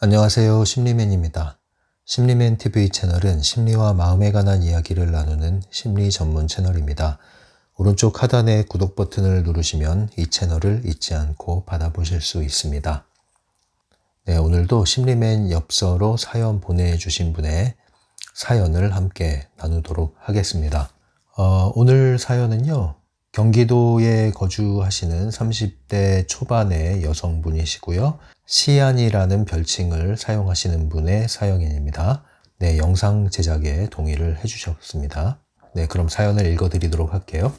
안녕하세요. 심리맨입니다. 심리맨 TV 채널은 심리와 마음에 관한 이야기를 나누는 심리 전문 채널입니다. 오른쪽 하단의 구독 버튼을 누르시면 이 채널을 잊지 않고 받아보실 수 있습니다. 네, 오늘도 심리맨 엽서로 사연 보내주신 분의 사연을 함께 나누도록 하겠습니다. 오늘 사연은요. 경기도에 거주하시는 30대 초반의 여성분이시고요. 시안이라는 별칭을 사용하시는 분의 사연입니다. 네, 영상 제작에 동의를 해주셨습니다. 네, 그럼 사연을 읽어드리도록 할게요.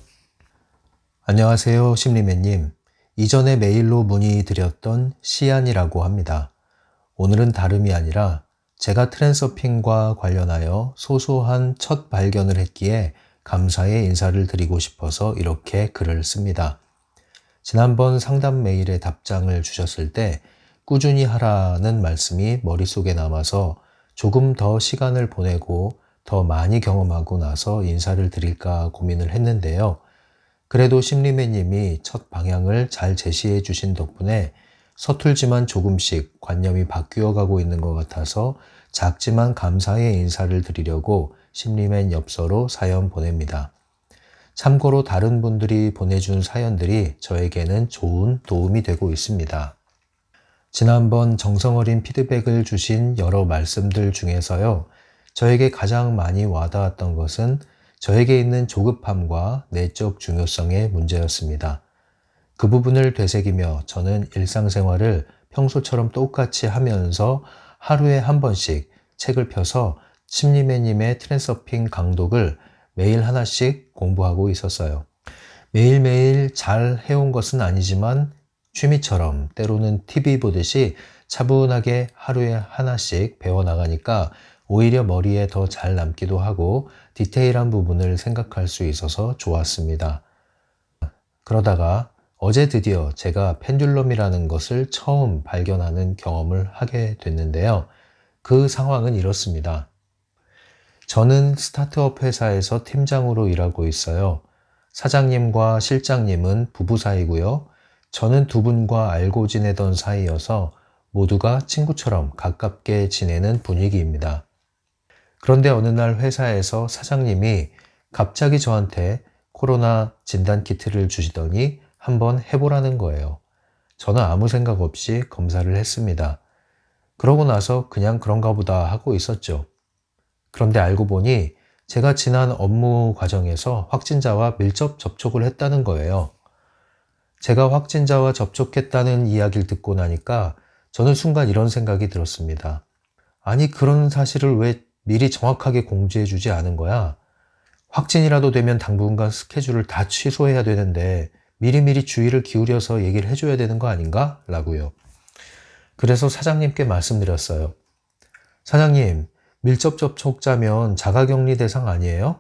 안녕하세요, 심리맨님. 이전에 메일로 문의드렸던 시안이라고 합니다. 오늘은 다름이 아니라 제가 트랜서핑과 관련하여 소소한 첫 발견을 했기에 감사의 인사를 드리고 싶어서 이렇게 글을 씁니다. 지난번 상담 메일에 답장을 주셨을 때 꾸준히 하라는 말씀이 머릿속에 남아서 조금 더 시간을 보내고 더 많이 경험하고 나서 인사를 드릴까 고민을 했는데요. 그래도 심리맨님이 첫 방향을 잘 제시해 주신 덕분에 서툴지만 조금씩 관념이 바뀌어 가고 있는 것 같아서 작지만 감사의 인사를 드리려고 심리맨 엽서로 사연 보냅니다. 참고로 다른 분들이 보내준 사연들이 저에게는 좋은 도움이 되고 있습니다. 지난번 정성어린 피드백을 주신 여러 말씀들 중에서요. 저에게 가장 많이 와닿았던 것은 저에게 있는 조급함과 내적 중요성의 문제였습니다. 그 부분을 되새기며 저는 일상생활을 평소처럼 똑같이 하면서 하루에 한 번씩 책을 펴서 심리맨님의 트랜서핑 강독을 매일 하나씩 공부하고 있었어요. 매일매일 잘 해온 것은 아니지만 취미처럼 때로는 TV 보듯이 차분하게 하루에 하나씩 배워나가니까 오히려 머리에 더 잘 남기도 하고 디테일한 부분을 생각할 수 있어서 좋았습니다. 그러다가 어제 드디어 제가 펜듈럼이라는 것을 처음 발견하는 경험을 하게 됐는데요. 그 상황은 이렇습니다. 저는 스타트업 회사에서 팀장으로 일하고 있어요. 사장님과 실장님은 부부 사이고요. 저는 두 분과 알고 지내던 사이여서 모두가 친구처럼 가깝게 지내는 분위기입니다. 그런데 어느 날 회사에서 사장님이 갑자기 저한테 코로나 진단 키트를 주시더니 한번 해보라는 거예요. 저는 아무 생각 없이 검사를 했습니다. 그러고 나서 그냥 그런가 보다 하고 있었죠. 그런데 알고 보니 제가 지난 업무 과정에서 확진자와 밀접 접촉을 했다는 거예요. 제가 확진자와 접촉했다는 이야기를 듣고 나니까 저는 순간 이런 생각이 들었습니다. 아니, 그런 사실을 왜 미리 정확하게 공지해 주지 않은 거야? 확진이라도 되면 당분간 스케줄을 다 취소해야 되는데 미리미리 주의를 기울여서 얘기를 해줘야 되는 거 아닌가? 라고요. 그래서 사장님께 말씀드렸어요. 사장님, 밀접 접촉자면 자가격리 대상 아니에요?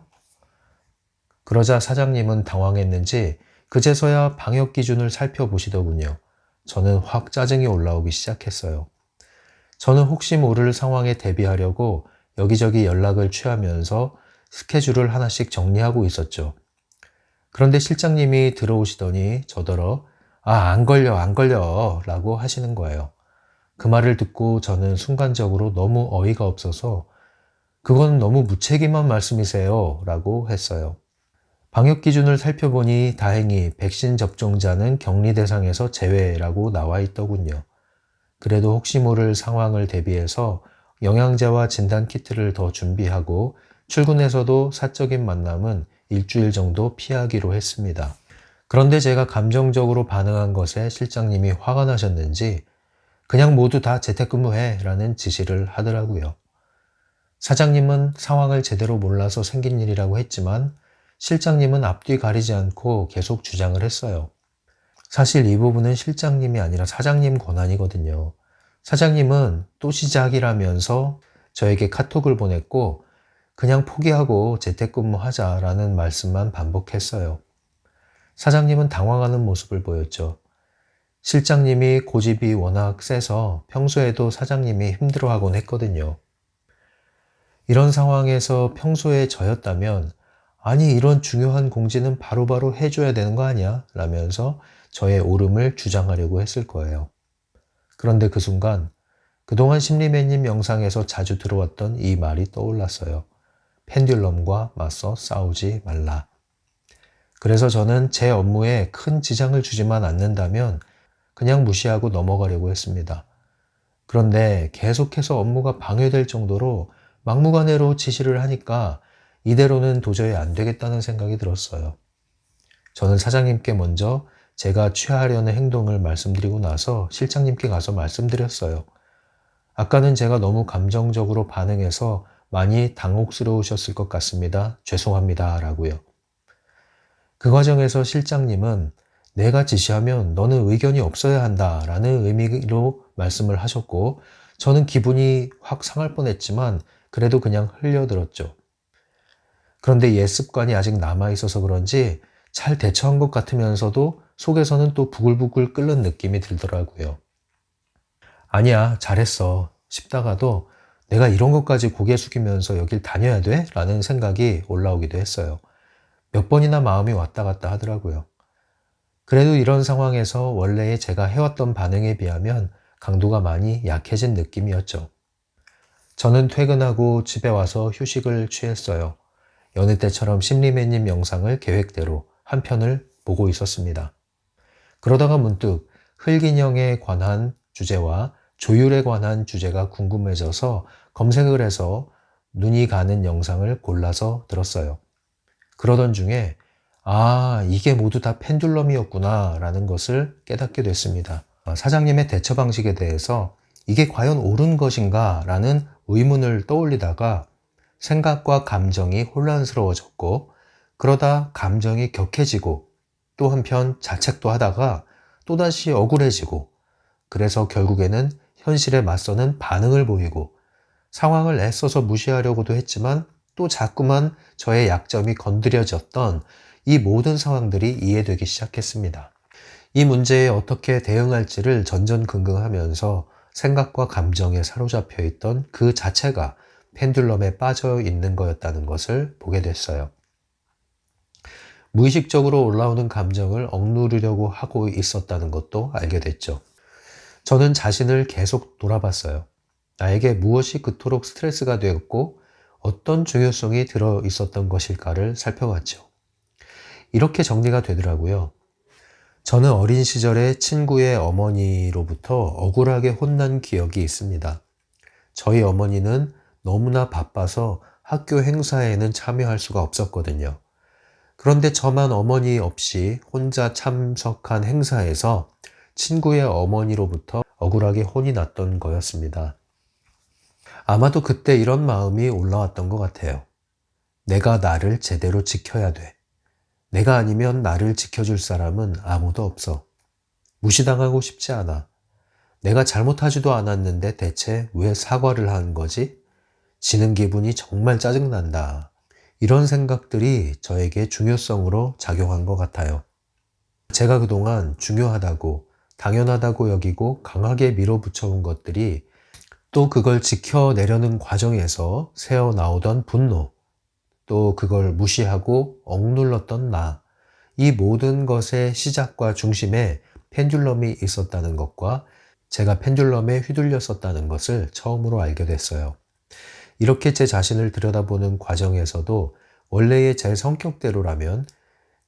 그러자 사장님은 당황했는지 그제서야 방역 기준을 살펴보시더군요. 저는 확 짜증이 올라오기 시작했어요. 저는 혹시 모를 상황에 대비하려고 여기저기 연락을 취하면서 스케줄을 하나씩 정리하고 있었죠. 그런데 실장님이 들어오시더니 저더러 안 걸려 라고 하시는 거예요. 그 말을 듣고 저는 순간적으로 너무 어이가 없어서 그건 너무 무책임한 말씀이세요 라고 했어요. 방역 기준을 살펴보니 다행히 백신 접종자는 격리 대상에서 제외라고 나와 있더군요. 그래도 혹시 모를 상황을 대비해서 영양제와 진단 키트를 더 준비하고 출근해서도 사적인 만남은 일주일 정도 피하기로 했습니다. 그런데 제가 감정적으로 반응한 것에 실장님이 화가 나셨는지 그냥 모두 다 재택근무해 라는 지시를 하더라고요. 사장님은 상황을 제대로 몰라서 생긴 일이라고 했지만 실장님은 앞뒤 가리지 않고 계속 주장을 했어요. 사실 이 부분은 실장님이 아니라 사장님 권한이거든요. 사장님은 또 시작이라면서 저에게 카톡을 보냈고 그냥 포기하고 재택근무하자라는 말씀만 반복했어요. 사장님은 당황하는 모습을 보였죠. 실장님이 고집이 워낙 세서 평소에도 사장님이 힘들어하곤 했거든요. 이런 상황에서 평소에 저였다면 아니 이런 중요한 공지는 바로바로 해줘야 되는 거 아니야? 라면서 저의 옳음을 주장하려고 했을 거예요. 그런데 그 순간 그동안 심리매님 영상에서 자주 들어왔던 이 말이 떠올랐어요. 펜듈럼과 맞서 싸우지 말라. 그래서 저는 제 업무에 큰 지장을 주지만 않는다면 그냥 무시하고 넘어가려고 했습니다. 그런데 계속해서 업무가 방해될 정도로 막무가내로 지시를 하니까 이대로는 도저히 안 되겠다는 생각이 들었어요. 저는 사장님께 먼저 제가 취하려는 행동을 말씀드리고 나서 실장님께 가서 말씀드렸어요. 아까는 제가 너무 감정적으로 반응해서 많이 당혹스러우셨을 것 같습니다. 죄송합니다. 라고요. 그 과정에서 실장님은 내가 지시하면 너는 의견이 없어야 한다 라는 의미로 말씀을 하셨고 저는 기분이 확 상할 뻔했지만 그래도 그냥 흘려들었죠. 그런데 옛 습관이 아직 남아있어서 그런지 잘 대처한 것 같으면서도 속에서는 또 부글부글 끓는 느낌이 들더라고요. 아니야, 잘했어 싶다가도 내가 이런 것까지 고개 숙이면서 여길 다녀야 돼? 라는 생각이 올라오기도 했어요. 몇 번이나 마음이 왔다 갔다 하더라고요. 그래도 이런 상황에서 원래의 제가 해왔던 반응에 비하면 강도가 많이 약해진 느낌이었죠. 저는 퇴근하고 집에 와서 휴식을 취했어요. 여느 때처럼 심리매님 영상을 계획대로 한 편을 보고 있었습니다. 그러다가 문득 흑인형에 관한 주제와 조율에 관한 주제가 궁금해져서 검색을 해서 눈이 가는 영상을 골라서 들었어요. 그러던 중에 이게 모두 다 펜듈럼이었구나 라는 것을 깨닫게 됐습니다. 사장님의 대처 방식에 대해서 이게 과연 옳은 것인가 라는 의문을 떠올리다가 생각과 감정이 혼란스러워졌고 그러다 감정이 격해지고 또 한편 자책도 하다가 또다시 억울해지고 그래서 결국에는 현실에 맞서는 반응을 보이고 상황을 애써서 무시하려고도 했지만 또 자꾸만 저의 약점이 건드려졌던 이 모든 상황들이 이해되기 시작했습니다. 이 문제에 어떻게 대응할지를 전전긍긍하면서 생각과 감정에 사로잡혀 있던 그 자체가 펜듈럼에 빠져 있는 거였다는 것을 보게 됐어요. 무의식적으로 올라오는 감정을 억누르려고 하고 있었다는 것도 알게 됐죠. 저는 자신을 계속 돌아봤어요. 나에게 무엇이 그토록 스트레스가 되었고 어떤 중요성이 들어 있었던 것일까를 살펴봤죠. 이렇게 정리가 되더라고요. 저는 어린 시절에 친구의 어머니로부터 억울하게 혼난 기억이 있습니다. 저희 어머니는 너무나 바빠서 학교 행사에는 참여할 수가 없었거든요. 그런데 저만 어머니 없이 혼자 참석한 행사에서 친구의 어머니로부터 억울하게 혼이 났던 거였습니다. 아마도 그때 이런 마음이 올라왔던 것 같아요. 내가 나를 제대로 지켜야 돼. 내가 아니면 나를 지켜줄 사람은 아무도 없어. 무시당하고 싶지 않아. 내가 잘못하지도 않았는데 대체 왜 사과를 하는 거지? 지는 기분이 정말 짜증난다. 이런 생각들이 저에게 중요성으로 작용한 것 같아요. 제가 그동안 중요하다고, 당연하다고 여기고 강하게 밀어붙여온 것들이 또 그걸 지켜내려는 과정에서 새어나오던 분노, 또 그걸 무시하고 억눌렀던 나, 이 모든 것의 시작과 중심에 펜듈럼이 있었다는 것과 제가 펜듈럼에 휘둘렸었다는 것을 처음으로 알게 됐어요. 이렇게 제 자신을 들여다보는 과정에서도 원래의 제 성격대로라면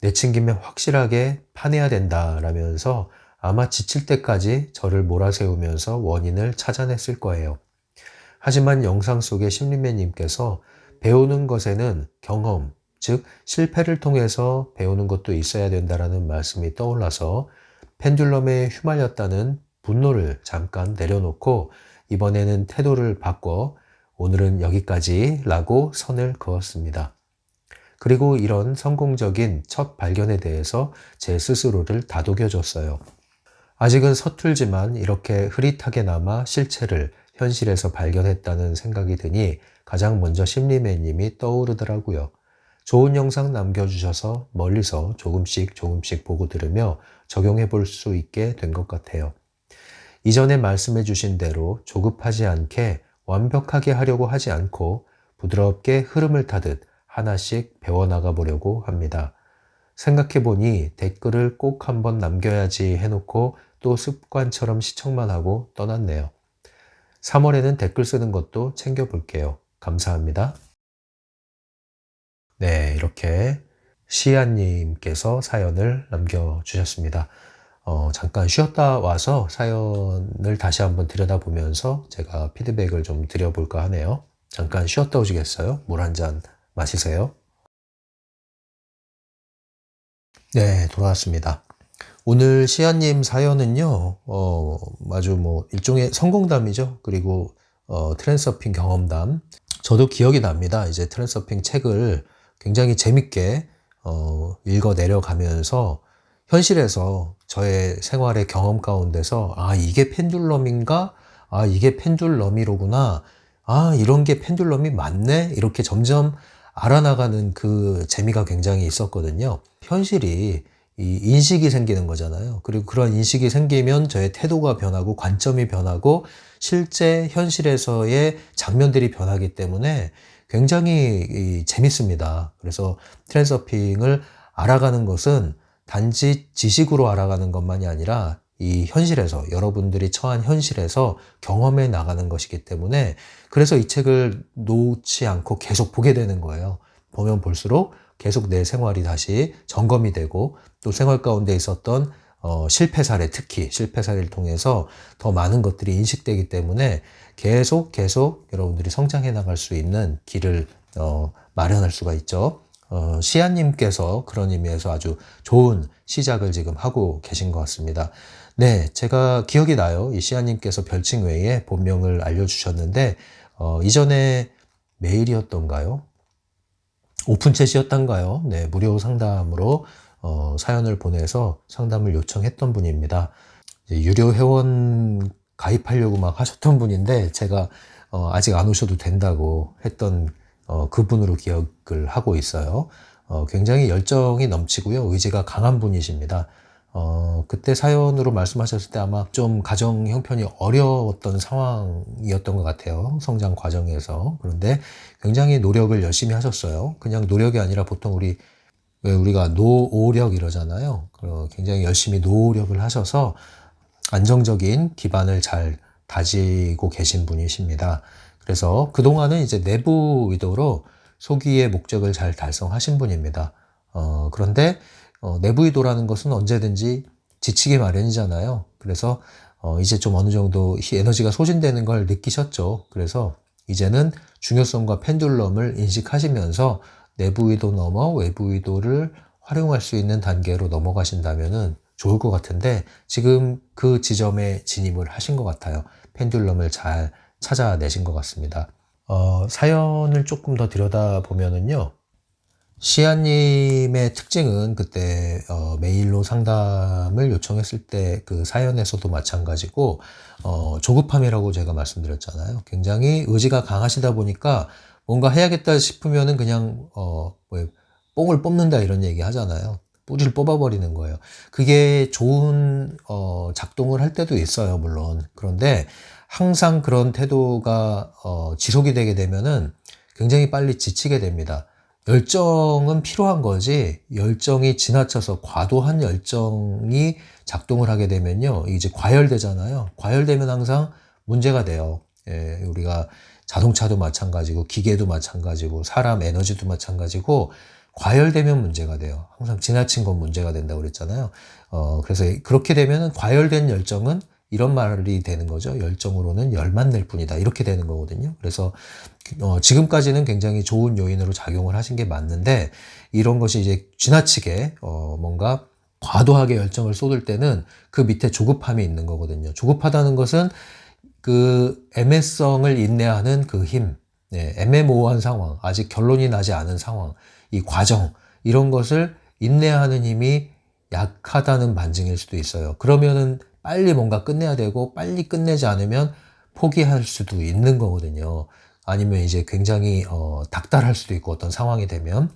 내친김에 확실하게 파내야 된다라면서 아마 지칠 때까지 저를 몰아세우면서 원인을 찾아냈을 거예요. 하지만 영상 속의 심리맨님께서 배우는 것에는 경험, 즉 실패를 통해서 배우는 것도 있어야 된다라는 말씀이 떠올라서 펜듈럼에 휘말렸다는 분노를 잠깐 내려놓고 이번에는 태도를 바꿔 오늘은 여기까지 라고 선을 그었습니다. 그리고 이런 성공적인 첫 발견에 대해서 제 스스로를 다독여줬어요. 아직은 서툴지만 이렇게 흐릿하게나마 실체를 현실에서 발견했다는 생각이 드니 가장 먼저 심리맨님이 떠오르더라고요. 좋은 영상 남겨주셔서 멀리서 조금씩 보고 들으며 적용해 볼 수 있게 된 것 같아요. 이전에 말씀해 주신 대로 조급하지 않게 완벽하게 하려고 하지 않고 부드럽게 흐름을 타듯 하나씩 배워나가 보려고 합니다. 생각해 보니 댓글을 꼭 한번 남겨야지 해놓고 또 습관처럼 시청만 하고 떠났네요. 3월에는 댓글 쓰는 것도 챙겨볼게요. 감사합니다. 네, 이렇게 시아님께서 사연을 남겨주셨습니다. 잠깐 쉬었다 와서 사연을 다시 한번 들여다보면서 제가 피드백을 좀 드려볼까 하네요. 잠깐 쉬었다 오시겠어요? 물 한 잔 마시세요. 네, 돌아왔습니다. 오늘 시아님 사연은요, 아주 뭐 일종의 성공담이죠. 그리고 트랜서핑 경험담. 저도 기억이 납니다. 이제 트랜서핑 책을 굉장히 재밌게 읽어 내려가면서 현실에서 저의 생활의 경험 가운데서 아, 이게 펜듈럼인가? 아, 이게 펜듈럼이로구나. 아, 이런 게 펜듈럼이 맞네? 이렇게 점점 알아나가는 그 재미가 굉장히 있었거든요. 현실이 이 인식이 생기는 거잖아요. 그리고 그런 인식이 생기면 저의 태도가 변하고 관점이 변하고 실제 현실에서의 장면들이 변하기 때문에 굉장히 재밌습니다. 그래서 트랜서핑을 알아가는 것은 단지 지식으로 알아가는 것만이 아니라 이 현실에서 여러분들이 처한 현실에서 경험해 나가는 것이기 때문에 그래서 이 책을 놓지 않고 계속 보게 되는 거예요. 보면 볼수록 계속 내 생활이 다시 점검이 되고 또 생활 가운데 있었던 실패 사례, 특히 실패 사례를 통해서 더 많은 것들이 인식되기 때문에 계속 여러분들이 성장해 나갈 수 있는 길을 마련할 수가 있죠. 시아님께서 그런 의미에서 아주 좋은 시작을 지금 하고 계신 것 같습니다. 네, 제가 기억이 나요. 이 시아님께서 별칭 외에 본명을 알려주셨는데 이전에 메일이었던가요? 오픈챗이었던가요? 네, 무료 상담으로 사연을 보내서 상담을 요청했던 분입니다. 유료 회원 가입하려고 막 하셨던 분인데 제가 아직 안 오셔도 된다고 했던 그분으로 기억을 하고 있어요. 굉장히 열정이 넘치고요. 의지가 강한 분이십니다. 그때 사연으로 말씀하셨을 때 아마 좀 가정 형편이 어려웠던 상황이었던 것 같아요. 성장 과정에서. 그런데 굉장히 노력을 열심히 하셨어요. 그냥 노력이 아니라 보통 왜 우리가 노오력 이러잖아요. 굉장히 열심히 노력을 하셔서 안정적인 기반을 잘 다지고 계신 분이십니다. 그래서 그동안은 이제 내부 의도로 소기의 목적을 잘 달성하신 분입니다. 그런데 내부 의도라는 것은 언제든지 지치기 마련이잖아요. 그래서 이제 좀 어느 정도 에너지가 소진되는 걸 느끼셨죠. 그래서 이제는 중요성과 펜듈럼을 인식하시면서 내부 의도 넘어 외부 의도를 활용할 수 있는 단계로 넘어가신다면은 좋을 것 같은데 지금 그 지점에 진입을 하신 것 같아요. 펜듈럼을 잘 찾아내신 것 같습니다. 사연을 조금 더 들여다보면은요. 시아님의 특징은 그때 메일로 상담을 요청했을 때 그 사연에서도 마찬가지고 조급함이라고 제가 말씀드렸잖아요. 굉장히 의지가 강하시다 보니까 뭔가 해야겠다 싶으면은 그냥 뽕을 뽑는다 이런 얘기 하잖아요. 뿌리를 뽑아버리는 거예요. 그게 좋은 작동을 할 때도 있어요, 물론. 그런데 항상 그런 태도가 지속이 되게 되면은 굉장히 빨리 지치게 됩니다. 열정은 필요한 거지 열정이 지나쳐서 과도한 열정이 작동을 하게 되면요 이제 과열되잖아요. 과열되면 항상 문제가 돼요. 예, 우리가 자동차도 마찬가지고 기계도 마찬가지고 사람 에너지도 마찬가지고 과열되면 문제가 돼요. 항상 지나친 건 문제가 된다고 그랬잖아요. 그래서 그렇게 되면은 과열된 열정은 이런 말이 되는 거죠. 열정으로는 열만 낼 뿐이다. 이렇게 되는 거거든요. 그래서 지금까지는 굉장히 좋은 요인으로 작용을 하신 게 맞는데 이런 것이 이제 지나치게 뭔가 과도하게 열정을 쏟을 때는 그 밑에 조급함이 있는 거거든요. 조급하다는 것은 그 애매성을 인내하는 그 힘, 네, 애매모호한 상황, 아직 결론이 나지 않은 상황, 이 과정 이런 것을 인내하는 힘이 약하다는 반증일 수도 있어요. 그러면은 빨리 뭔가 끝내야 되고 빨리 끝내지 않으면 포기할 수도 있는 거거든요. 아니면 이제 굉장히 닥달할 수도 있고 어떤 상황이 되면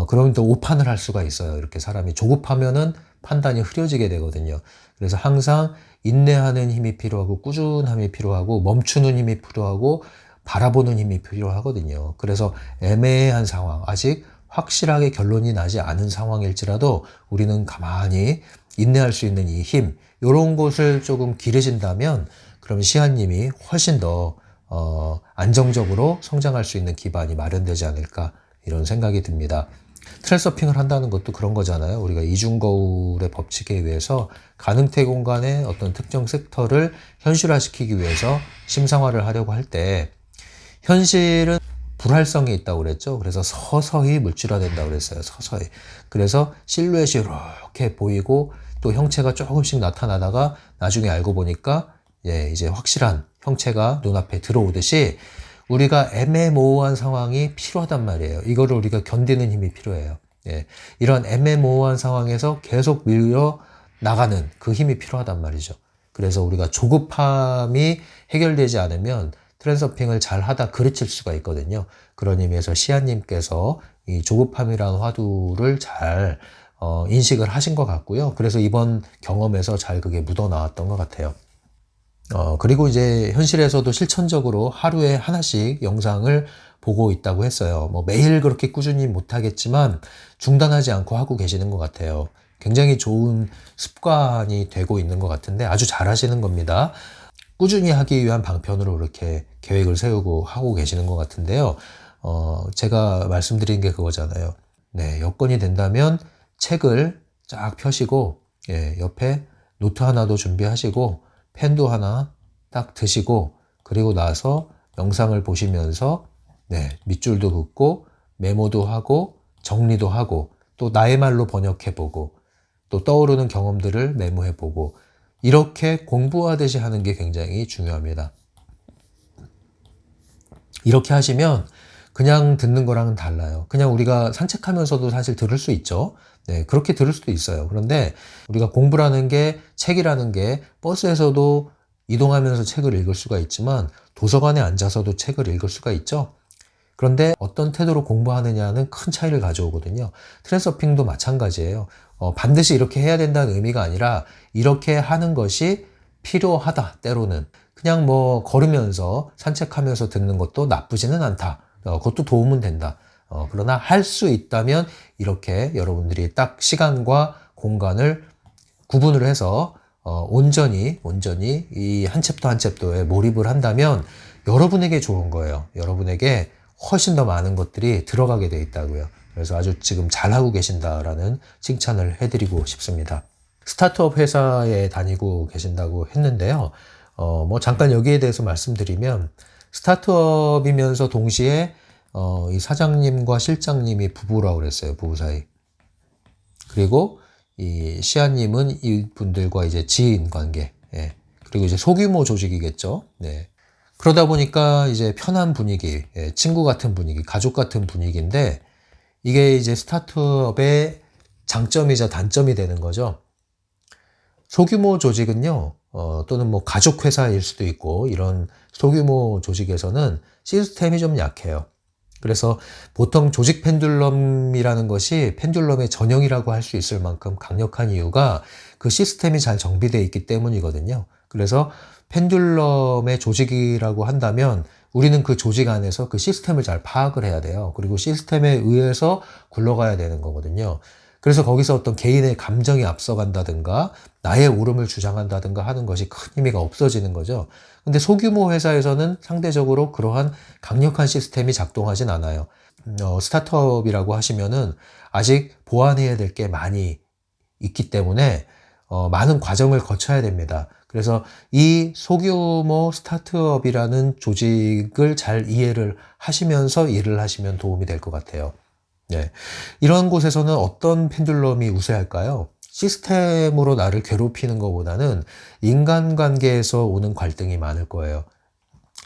그러면 또 오판을 할 수가 있어요. 이렇게 사람이 조급하면은 판단이 흐려지게 되거든요. 그래서 항상 인내하는 힘이 필요하고 꾸준함이 필요하고 멈추는 힘이 필요하고 바라보는 힘이 필요하거든요. 그래서 애매한 상황, 아직 확실하게 결론이 나지 않은 상황일지라도 우리는 가만히 인내할 수 있는 이 힘, 이런 것을 조금 기르신다면 그러면 시아님이 훨씬 더 안정적으로 성장할 수 있는 기반이 마련되지 않을까 이런 생각이 듭니다. 트랜스서핑을 한다는 것도 그런 거잖아요. 우리가 이중거울의 법칙에 의해서 가능태 공간의 어떤 특정 섹터를 현실화시키기 위해서 심상화를 하려고 할 때 현실은 불활성이 있다고 그랬죠. 그래서 서서히 물질화된다고 그랬어요. 서서히. 그래서 실루엣이 이렇게 보이고 또 형체가 조금씩 나타나다가 나중에 알고 보니까 이제 확실한 형체가 눈앞에 들어오듯이 우리가 애매모호한 상황이 필요하단 말이에요. 이거를 우리가 견디는 힘이 필요해요. 이런 애매모호한 상황에서 계속 밀려 나가는 그 힘이 필요하단 말이죠. 그래서 우리가 조급함이 해결되지 않으면 트랜서핑을 잘 하다 그르칠 수가 있거든요. 그런 의미에서 시아님께서 이 조급함이라는 화두를 잘 인식을 하신 것 같고요. 그래서 이번 경험에서 잘 그게 묻어 나왔던 것 같아요. 그리고 이제 현실에서도 실천적으로 하루에 하나씩 영상을 보고 있다고 했어요. 뭐 매일 그렇게 꾸준히 못하겠지만 중단하지 않고 하고 계시는 것 같아요. 굉장히 좋은 습관이 되고 있는 것 같은데 아주 잘 하시는 겁니다. 꾸준히 하기 위한 방편으로 이렇게 계획을 세우고 하고 계시는 것 같은데요. 제가 말씀드린 게 그거잖아요. 네, 여건이 된다면 책을 쫙 펴시고, 옆에 노트 하나도 준비하시고, 펜도 하나 딱 드시고, 그리고 나서 영상을 보시면서, 밑줄도 긋고, 메모도 하고, 정리도 하고, 또 나의 말로 번역해보고, 또 떠오르는 경험들을 메모해보고, 이렇게 공부하듯이 하는 게 굉장히 중요합니다. 이렇게 하시면 그냥 듣는 거랑은 달라요. 그냥 우리가 산책하면서도 사실 들을 수 있죠. 그렇게 들을 수도 있어요. 그런데 우리가 공부라는 게, 책이라는 게 버스에서도 이동하면서 책을 읽을 수가 있지만 도서관에 앉아서도 책을 읽을 수가 있죠. 그런데 어떤 태도로 공부하느냐는 큰 차이를 가져오거든요. 트랜서핑도 마찬가지예요. 반드시 이렇게 해야 된다는 의미가 아니라 이렇게 하는 것이 필요하다, 때로는. 그냥 뭐 걸으면서 산책하면서 듣는 것도 나쁘지는 않다. 그것도 도움은 된다. 그러나 할 수 있다면 이렇게 여러분들이 딱 시간과 공간을 구분을 해서 온전히 이 한 챕터 한 챕터에 몰입을 한다면 여러분에게 좋은 거예요. 여러분에게 훨씬 더 많은 것들이 들어가게 돼 있다고요. 그래서 아주 지금 잘하고 계신다라는 칭찬을 해드리고 싶습니다. 스타트업 회사에 다니고 계신다고 했는데요. 뭐 잠깐 여기에 대해서 말씀드리면 스타트업이면서 동시에 이 사장님과 실장님이 부부라고 그랬어요. 부부 사이. 그리고 이 시아님은 이분들과 이제 지인 관계. 그리고 이제 소규모 조직이겠죠. 그러다 보니까 이제 편한 분위기, 친구 같은 분위기, 가족 같은 분위기인데 이게 이제 스타트업의 장점이자 단점이 되는 거죠. 소규모 조직은요, 또는 뭐 가족 회사일 수도 있고 이런 소규모 조직에서는 시스템이 좀 약해요. 그래서 보통 조직 펜듈럼이라는 것이 펜듈럼의 전형이라고 할 수 있을 만큼 강력한 이유가 그 시스템이 잘 정비되어 있기 때문이거든요. 그래서 펜듈럼의 조직이라고 한다면 우리는 그 조직 안에서 그 시스템을 잘 파악을 해야 돼요. 그리고 시스템에 의해서 굴러가야 되는 거거든요. 그래서 거기서 어떤 개인의 감정이 앞서간다든가 나의 옳음을 주장한다든가 하는 것이 큰 의미가 없어지는 거죠. 근데 소규모 회사에서는 상대적으로 그러한 강력한 시스템이 작동하진 않아요. 스타트업이라고 하시면은 아직 보완해야 될 게 많이 있기 때문에 많은 과정을 거쳐야 됩니다. 그래서 이 소규모 스타트업이라는 조직을 잘 이해를 하시면서 일을 하시면 도움이 될 것 같아요. 이런 곳에서는 어떤 펜듈럼이 우세할까요? 시스템으로 나를 괴롭히는 것보다는 인간관계에서 오는 갈등이 많을 거예요.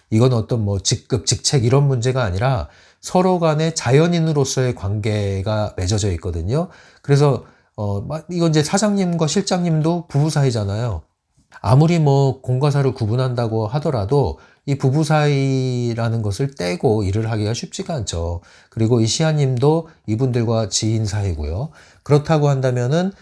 이건 어떤 뭐 직급, 직책 이런 문제가 아니라 서로 간의 자연인으로서의 관계가 맺어져 있거든요. 그래서 이건 이제 사장님과 실장님도 부부 사이잖아요. 아무리 뭐 공과 사를 구분한다고 하더라도 이 부부 사이라는 것을 떼고 일을 하기가 쉽지가 않죠. 그리고 이 시아님도 이분들과 지인 사이고요. 그렇다고 한다면은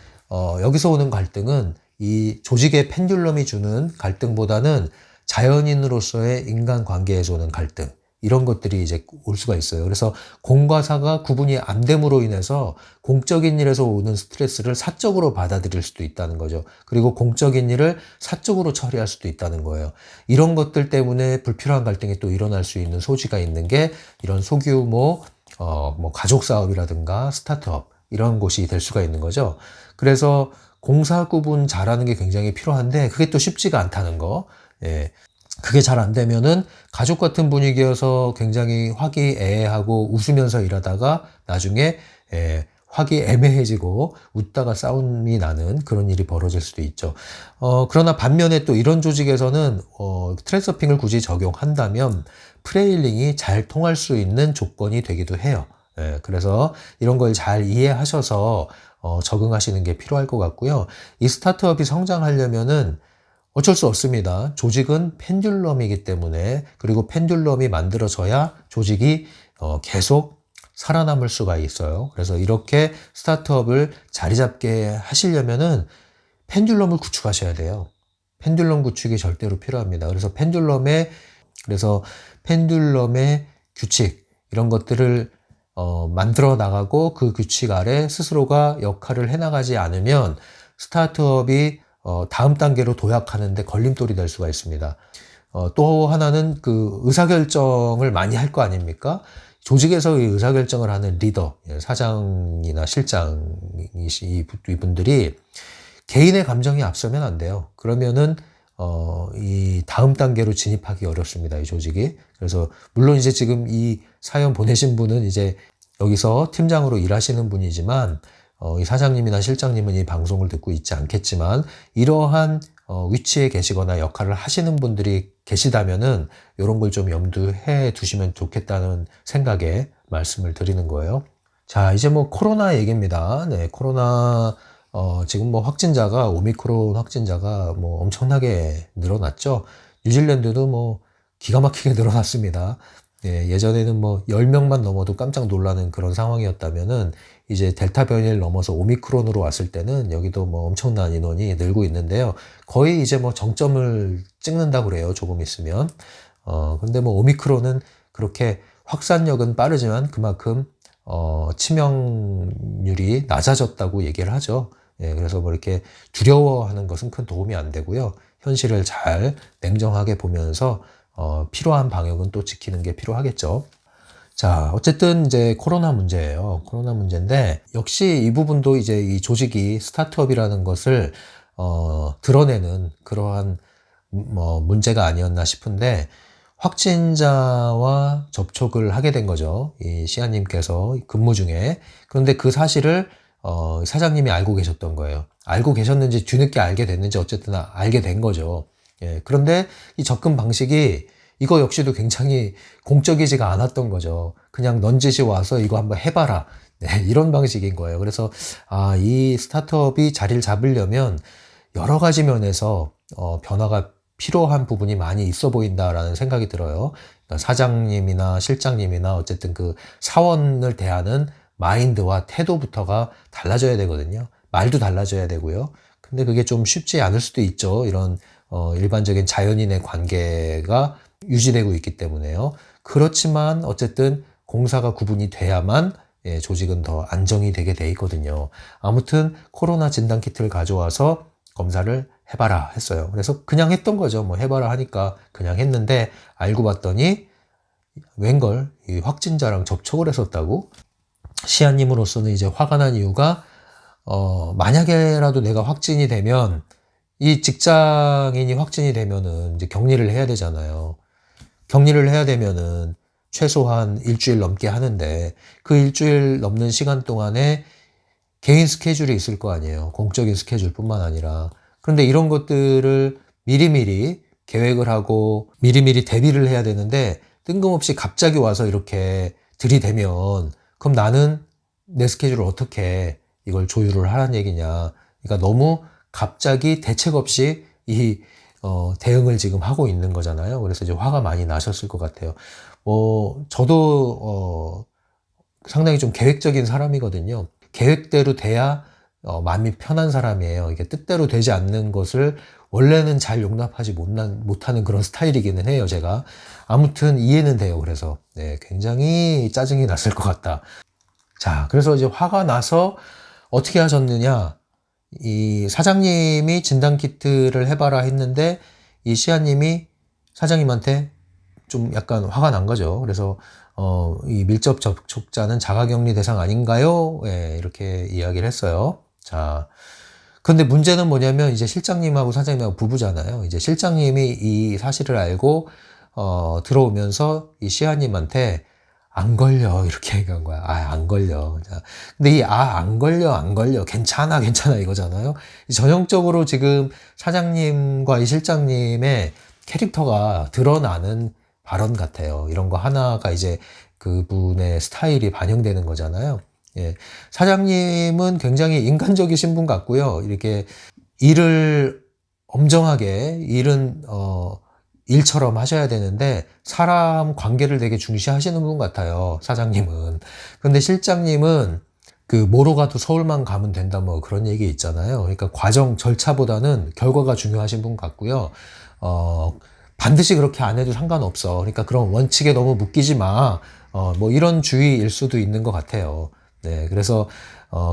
여기서 오는 갈등은 이 조직의 펜듈럼이 주는 갈등보다는 자연인으로서의 인간관계에서 오는 갈등, 이런 것들이 이제 올 수가 있어요. 그래서 공과 사가 구분이 안 됨으로 인해서 공적인 일에서 오는 스트레스를 사적으로 받아들일 수도 있다는 거죠. 그리고 공적인 일을 사적으로 처리할 수도 있다는 거예요. 이런 것들 때문에 불필요한 갈등이 또 일어날 수 있는 소지가 있는 게 이런 소규모 뭐 가족 사업이라든가 스타트업 이런 곳이 될 수가 있는 거죠. 그래서 공사 구분 잘하는 게 굉장히 필요한데 그게 또 쉽지가 않다는 거. 예. 그게 잘 안 되면은 가족 같은 분위기여서 굉장히 화기애애하고 웃으면서 일하다가 나중에 화기애매해지고 웃다가 싸움이 나는 그런 일이 벌어질 수도 있죠. 그러나 반면에 또 이런 조직에서는 트랜스서핑을 굳이 적용한다면 프레일링이 잘 통할 수 있는 조건이 되기도 해요. 그래서 이런 걸 잘 이해하셔서 적응하시는 게 필요할 것 같고요. 이 스타트업이 성장하려면은 어쩔 수 없습니다. 조직은 펜듈럼이기 때문에 그리고 펜듈럼이 만들어져야 조직이 계속 살아남을 수가 있어요. 그래서 이렇게 스타트업을 자리 잡게 하시려면은 펜듈럼을 구축하셔야 돼요. 펜듈럼 구축이 절대로 필요합니다. 그래서 펜듈럼의 규칙 이런 것들을 만들어 나가고 그 규칙 아래 스스로가 역할을 해나가지 않으면 스타트업이 다음 단계로 도약하는데 걸림돌이 될 수가 있습니다. 또 하나는 그 의사결정을 많이 할 거 아닙니까? 조직에서 의 의사결정을 하는 리더, 사장이나 실장, 이분들이 개인의 감정이 앞서면 안 돼요. 그러면은, 이 다음 단계로 진입하기 어렵습니다. 이 조직이. 그래서, 물론 이제 지금 이 사연 보내신 분은 이제 여기서 팀장으로 일하시는 분이지만, 이 사장님이나 실장님은 이 방송을 듣고 있지 않겠지만 이러한 위치에 계시거나 역할을 하시는 분들이 계시다면은 이런 걸 좀 염두해 두시면 좋겠다는 생각에 말씀을 드리는 거예요. 자, 이제 뭐 코로나 얘기입니다. 네, 코로나 지금 뭐 확진자가 오미크론 확진자가 뭐 엄청나게 늘어났죠. 뉴질랜드도 뭐 기가 막히게 늘어났습니다. 예, 예전에는 뭐 10명만 넘어도 깜짝 놀라는 그런 상황이었다면은 이제 델타 변이를 넘어서 오미크론으로 왔을 때는 여기도 뭐 엄청난 인원이 늘고 있는데요. 거의 이제 뭐 정점을 찍는다고 그래요. 조금 있으면. 근데 뭐 오미크론은 그렇게 확산력은 빠르지만 그만큼 치명률이 낮아졌다고 얘기를 하죠. 예, 그래서 뭐 이렇게 두려워하는 것은 큰 도움이 안 되고요. 현실을 잘 냉정하게 보면서 필요한 방역은 또 지키는 게 필요하겠죠. 자, 어쨌든 이제 코로나 문제예요. 코로나 문제인데 역시 이 부분도 이제 이 조직이 스타트업이라는 것을 드러내는 그러한 문제가 아니었나 싶은데 확진자와 접촉을 하게 된 거죠. 이 시아님께서 근무 중에. 그런데 그 사실을 사장님이 알고 계셨던 거예요. 알고 계셨는지 뒤늦게 알게 됐는지 어쨌든 알게 된 거죠. 예, 그런데 이 접근 방식이 이거 역시도 굉장히 공적이지가 않았던 거죠. 그냥 넌지시 와서 이거 한번 해봐라. 네, 이런 방식인 거예요. 그래서 이 스타트업이 자리를 잡으려면 여러 가지 면에서 변화가 필요한 부분이 많이 있어 보인다라는 생각이 들어요. 그러니까 사장님이나 실장님이나 어쨌든 그 사원을 대하는 마인드와 태도부터가 달라져야 되거든요. 말도 달라져야 되고요. 근데 그게 좀 쉽지 않을 수도 있죠. 이런 일반적인 자연인의 관계가 유지되고 있기 때문에요. 그렇지만 어쨌든 공사가 구분이 돼야만 조직은 더 안정이 되게 돼 있거든요. 아무튼 코로나 진단 키트를 가져와서 검사를 해봐라 했어요. 그래서 그냥 했던 거죠. 뭐 해봐라 하니까 그냥 했는데 알고 봤더니 웬걸 이 확진자랑 접촉을 했었다고. 시아님으로서는 이제 화가 난 이유가 만약에라도 내가 확진이 되면 이 직장인이 확진이 되면은 이제 격리를 해야 되잖아요. 격리를 해야 되면은 최소한 일주일 넘게 하는데 그 일주일 넘는 시간 동안에 개인 스케줄이 있을 거 아니에요. 공적인 스케줄뿐만 아니라. 그런데 이런 것들을 미리미리 계획을 하고 미리미리 대비를 해야 되는데 뜬금없이 갑자기 와서 이렇게 들이대면 그럼 나는 내 스케줄을 어떻게 이걸 조율을 하라는 얘기냐. 그러니까 너무 갑자기 대책 없이 이 대응을 지금 하고 있는 거잖아요. 그래서 이제 화가 많이 나셨을 것 같아요. 저도 상당히 좀 계획적인 사람이거든요. 계획대로 돼야 마음이 편한 사람이에요. 이게 뜻대로 되지 않는 것을 원래는 잘 용납하지 못하는 그런 스타일이기는 해요, 제가. 아무튼 이해는 돼요. 그래서 네, 굉장히 짜증이 났을 것 같다. 자, 그래서 이제 화가 나서 어떻게 하셨느냐. 이 사장님이 진단키트를 해봐라 했는데 이 시아님이 사장님한테 좀 약간 화가 난 거죠. 그래서 이 밀접 접촉자는 자가격리 대상 아닌가요? 예, 이렇게 이야기를 했어요. 자, 근데 문제는 뭐냐면 이제 실장님하고 사장님하고 부부잖아요. 이제 실장님이 이 사실을 알고 들어오면서 이 시아님한테 안 걸려 이렇게 얘기한 거야. 아, 안 걸려. 자, 근데 이 안 걸려 안 걸려 괜찮아 괜찮아 이거잖아요. 전형적으로 지금 사장님과 이 실장님의 캐릭터가 드러나는 발언 같아요. 이런 거 하나가 이제 그분의 스타일이 반영되는 거잖아요. 예. 사장님은 굉장히 인간적이신 분 같고요. 이렇게 일을 엄정하게 일은 일처럼 하셔야 되는데 사람 관계를 되게 중시하시는 분 같아요. 사장님은. 근데 실장님은 그 뭐로 가도 서울만 가면 된다 뭐 그런 얘기 있잖아요. 그러니까 과정 절차보다는 결과가 중요하신 분 같고요. 반드시 그렇게 안 해도 상관없어. 그러니까 그런 원칙에 너무 묶이지 마. 뭐 이런 주의일 수도 있는 것 같아요. 네, 그래서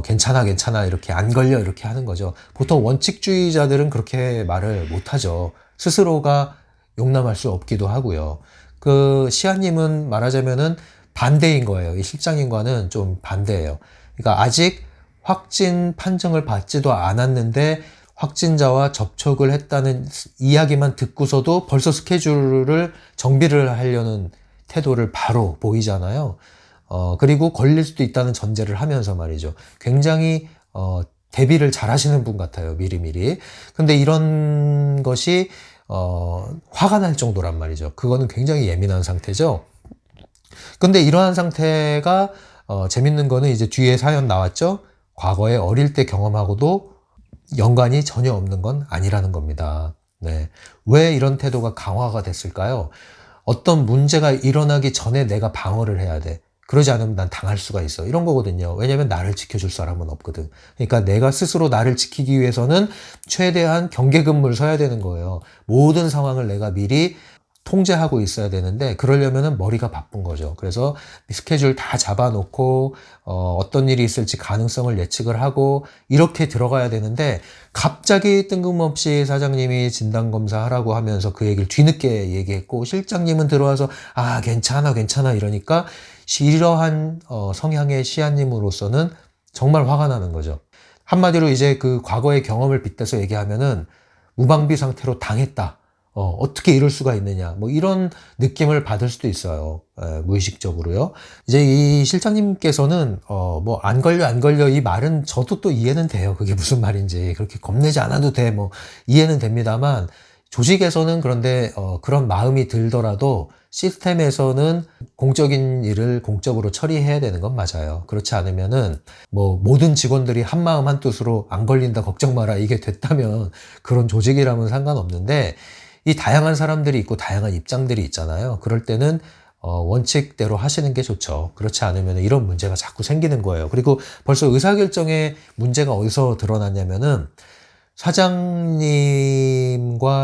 괜찮아 괜찮아 이렇게 안 걸려 이렇게 하는 거죠. 보통 원칙주의자들은 그렇게 말을 못 하죠. 스스로가 용납할 수 없기도 하고요. 그 시아님은 말하자면은 반대인 거예요. 이 실장님과는 좀 반대예요. 그러니까 아직 확진 판정을 받지도 않았는데 확진자와 접촉을 했다는 이야기만 듣고서도 벌써 스케줄을 정비를 하려는 태도를 바로 보이잖아요. 그리고 걸릴 수도 있다는 전제를 하면서 말이죠. 굉장히, 대비를 잘 하시는 분 같아요. 미리미리. 근데 이런 것이, 화가 날 정도란 말이죠. 그거는 굉장히 예민한 상태죠. 근데 이러한 상태가, 재밌는 거는 이제 뒤에 사연 나왔죠. 과거에 어릴 때 경험하고도 연관이 전혀 없는 건 아니라는 겁니다. 네. 왜 이런 태도가 강화가 됐을까요? 어떤 문제가 일어나기 전에 내가 방어를 해야 돼. 그러지 않으면 난 당할 수가 있어. 이런 거거든요. 왜냐면 나를 지켜줄 사람은 없거든. 그러니까 내가 스스로 나를 지키기 위해서는 최대한 경계근무를 서야 되는 거예요. 모든 상황을 내가 미리 통제하고 있어야 되는데 그러려면은 머리가 바쁜 거죠. 그래서 스케줄 다 잡아놓고 어떤 일이 있을지 가능성을 예측을 하고 이렇게 들어가야 되는데 갑자기 뜬금없이 사장님이 진단검사 하라고 하면서 그 얘기를 뒤늦게 얘기했고 실장님은 들어와서 아 괜찮아 괜찮아 이러니까 이러한 성향의 시아님으로서는 정말 화가 나는 거죠. 한마디로 이제 그 과거의 경험을 빗대서 얘기하면은 무방비 상태로 당했다. 어떻게 이럴 수가 있느냐. 뭐 이런 느낌을 받을 수도 있어요. 무의식적으로요. 이제 이 실장님께서는, 뭐, 안 걸려, 안 걸려. 이 말은 저도 또 이해는 돼요. 그게 무슨 말인지. 그렇게 겁내지 않아도 돼. 뭐, 이해는 됩니다만, 조직에서는 그런데, 그런 마음이 들더라도 시스템에서는 공적인 일을 공적으로 처리해야 되는 건 맞아요. 그렇지 않으면은, 뭐, 모든 직원들이 한마음 한뜻으로 안 걸린다, 걱정 마라. 이게 됐다면 그런 조직이라면 상관없는데, 이 다양한 사람들이 있고 다양한 입장들이 있잖아요. 그럴 때는 원칙대로 하시는 게 좋죠. 그렇지 않으면 이런 문제가 자꾸 생기는 거예요. 그리고 벌써 의사결정에 문제가 어디서 드러났냐면은 사장님과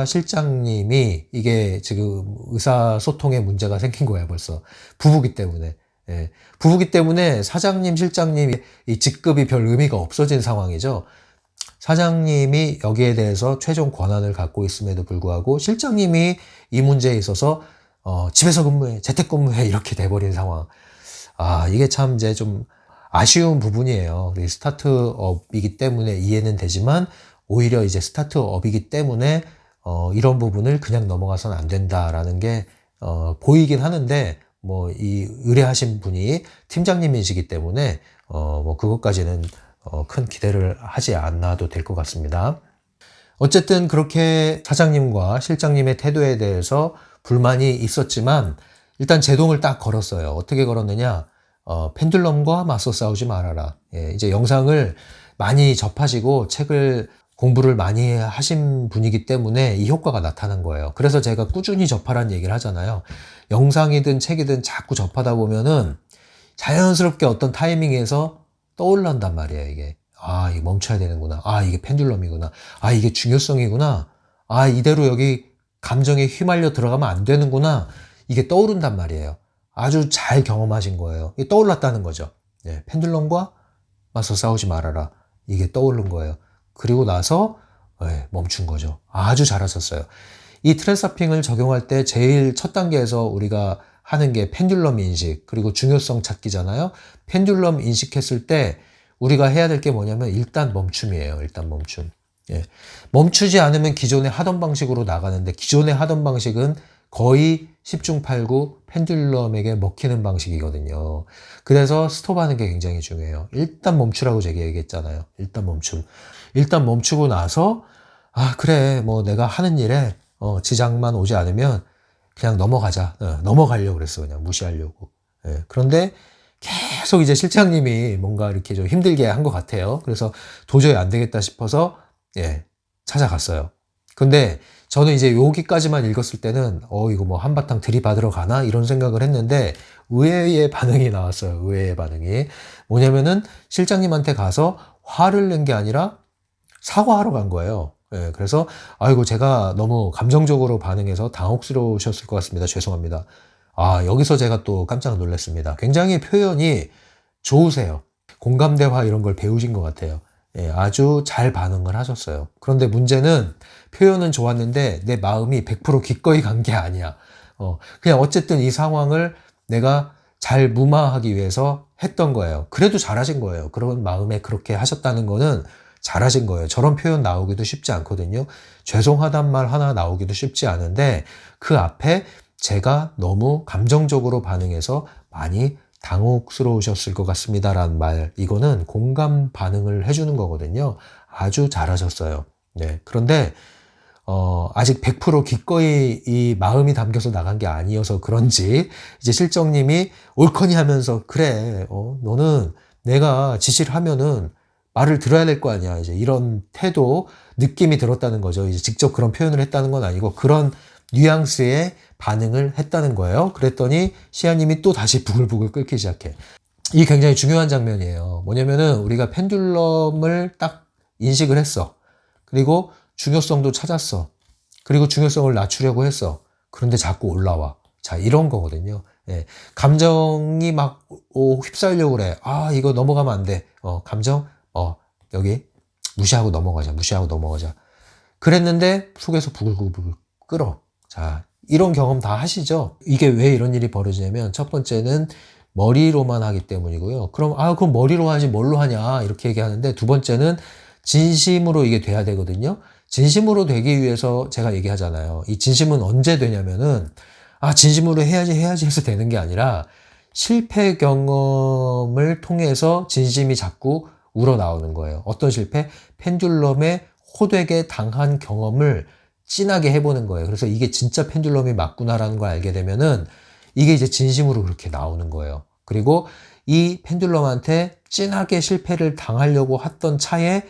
실장님이 이게 지금 의사소통에 문제가 생긴 거예요. 벌써 부부기 때문에. 예. 부부기 때문에 사장님, 실장님 이 직급이 별 의미가 없어진 상황이죠. 사장님이 여기에 대해서 최종 권한을 갖고 있음에도 불구하고 실장님이 이 문제에 있어서 집에서 근무해, 재택근무해 이렇게 돼버린 상황. 아, 이게 참 이제 좀 아쉬운 부분이에요. 스타트업이기 때문에 이해는 되지만 오히려 이제 스타트업이기 때문에 이런 부분을 그냥 넘어가서는 안 된다라는 게 보이긴 하는데 뭐 이 의뢰하신 분이 팀장님이시기 때문에 뭐 그것까지는 큰 기대를 하지 않아도 될 것 같습니다. 어쨌든 그렇게 사장님과 실장님의 태도에 대해서 불만이 있었지만 일단 제동을 딱 걸었어요. 어떻게 걸었느냐? 펜듈럼과 맞서 싸우지 말아라. 예, 이제 영상을 많이 접하시고 책을 공부를 많이 하신 분이기 때문에 이 효과가 나타난 거예요. 그래서 제가 꾸준히 접하라는 얘기를 하잖아요. 영상이든 책이든 자꾸 접하다 보면은 자연스럽게 어떤 타이밍에서 떠올란단 말이에요, 이게. 아, 이게 멈춰야 되는구나. 아, 이게 펜듈럼이구나. 아, 이게 중요성이구나. 아, 이대로 여기 감정에 휘말려 들어가면 안 되는구나. 이게 떠오른단 말이에요. 아주 잘 경험하신 거예요. 이게 떠올랐다는 거죠. 예, 펜듈럼과 맞서 싸우지 말아라. 이게 떠오른 거예요. 그리고 나서 멈춘 거죠. 아주 잘하셨어요. 이 트랜스서핑을 적용할 때 제일 첫 단계에서 우리가 하는 게 펜듈럼 인식, 그리고 중요성 찾기잖아요. 펜듈럼 인식했을 때 우리가 해야 될 게 뭐냐면 일단 멈춤이에요. 일단 멈춤. 예. 멈추지 않으면 기존에 하던 방식으로 나가는데, 기존에 하던 방식은 거의 10중 8구 펜듈럼에게 먹히는 방식이거든요. 그래서 스톱하는 게 굉장히 중요해요. 일단 멈추라고 제가 얘기했잖아요. 일단 멈춤. 일단 멈추고 나서 아, 그래, 뭐 내가 하는 일에 지장만 오지 않으면 그냥 넘어가자. 넘어가려고 그랬어. 그냥 무시하려고. 예. 그런데 계속 이제 실장님이 뭔가 이렇게 좀 힘들게 한 것 같아요. 그래서 도저히 안 되겠다 싶어서 찾아갔어요. 근데 저는 이제 여기까지만 읽었을 때는 이거 뭐 한바탕 들이받으러 가나 이런 생각을 했는데, 의외의 반응이 나왔어요. 의외의 반응이 뭐냐면은 실장님한테 가서 화를 낸 게 아니라 사과하러 간 거예요. 그래서 아이고, 제가 너무 감정적으로 반응해서 당혹스러우셨을 것 같습니다. 죄송합니다. 아, 여기서 제가 또 깜짝 놀랐습니다. 굉장히 표현이 좋으세요. 공감대화 이런 걸 배우신 것 같아요. 아주 잘 반응을 하셨어요. 그런데 문제는 표현은 좋았는데 내 마음이 100% 기꺼이 간 게 아니야. 그냥 어쨌든 이 상황을 내가 잘 무마하기 위해서 했던 거예요. 그래도 잘하신 거예요. 그런 마음에 그렇게 하셨다는 거는 잘하신 거예요. 저런 표현 나오기도 쉽지 않거든요. 죄송하단 말 하나 나오기도 쉽지 않은데, 그 앞에 제가 너무 감정적으로 반응해서 많이 당혹스러우셨을 것 같습니다라는 말, 이거는 공감 반응을 해주는 거거든요. 아주 잘하셨어요. 네. 그런데 아직 100% 기꺼이 이 마음이 담겨서 나간 게 아니어서 그런지 이제 실장님이 옳거니 하면서, 그래, 너는 내가 지시를 하면은 말을 들어야 될 거 아니야. 이제 이런 태도, 느낌이 들었다는 거죠. 이제 직접 그런 표현을 했다는 건 아니고 그런 뉘앙스의 반응을 했다는 거예요. 그랬더니 시아님이 또 다시 부글부글 끓기 시작해. 이게 굉장히 중요한 장면이에요. 뭐냐면은 우리가 펜듈럼을 딱 인식을 했어. 그리고 중요성도 찾았어. 그리고 중요성을 낮추려고 했어. 그런데 자꾸 올라와. 자, 이런 거거든요. 감정이 막 휩싸이려고 그래. 아, 이거 넘어가면 안 돼. 감정, 여기 무시하고 넘어가자. 무시하고 넘어가자. 그랬는데 속에서 부글부글 끓어. 자, 이런 경험 다 하시죠? 이게 왜 이런 일이 벌어지냐면, 첫 번째는 머리로만 하기 때문이고요. 그럼 머리로 하지 뭘로 하냐 이렇게 얘기하는데, 두 번째는 진심으로 이게 돼야 되거든요. 진심으로 되기 위해서 제가 얘기하잖아요. 이 진심은 언제 되냐면은, 진심으로 해야지 해서 되는 게 아니라 실패 경험을 통해서 진심이 자꾸 우러나오는 거예요. 어떤 실패? 펜듈럼에 호되게 당한 경험을 진하게 해보는 거예요. 그래서 이게 진짜 펜듈럼이 맞구나라는 걸 알게 되면은 이게 이제 진심으로 그렇게 나오는 거예요. 그리고 이 펜듈럼한테 진하게 실패를 당하려고 했던 차에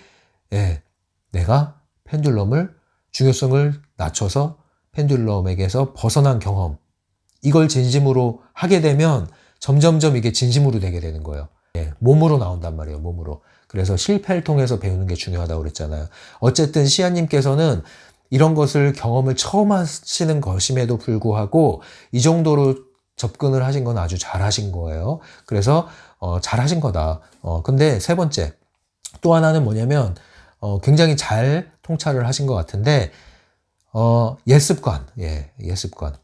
내가 펜듈럼을 중요성을 낮춰서 펜듈럼에게서 벗어난 경험, 이걸 진심으로 하게 되면 점점점 이게 진심으로 되게 되는 거예요. 몸으로 나온단 말이에요. 몸으로. 그래서 실패를 통해서 배우는 게 중요하다고 그랬잖아요. 어쨌든 시아님께서는 이런 것을 경험을 처음 하시는 것임에도 불구하고 이 정도로 접근을 하신 건 아주 잘하신 거예요. 그래서 잘하신 거다. 근데 세 번째 또 하나는 뭐냐면 굉장히 잘 통찰을 하신 것 같은데, 옛습관. 옛습관.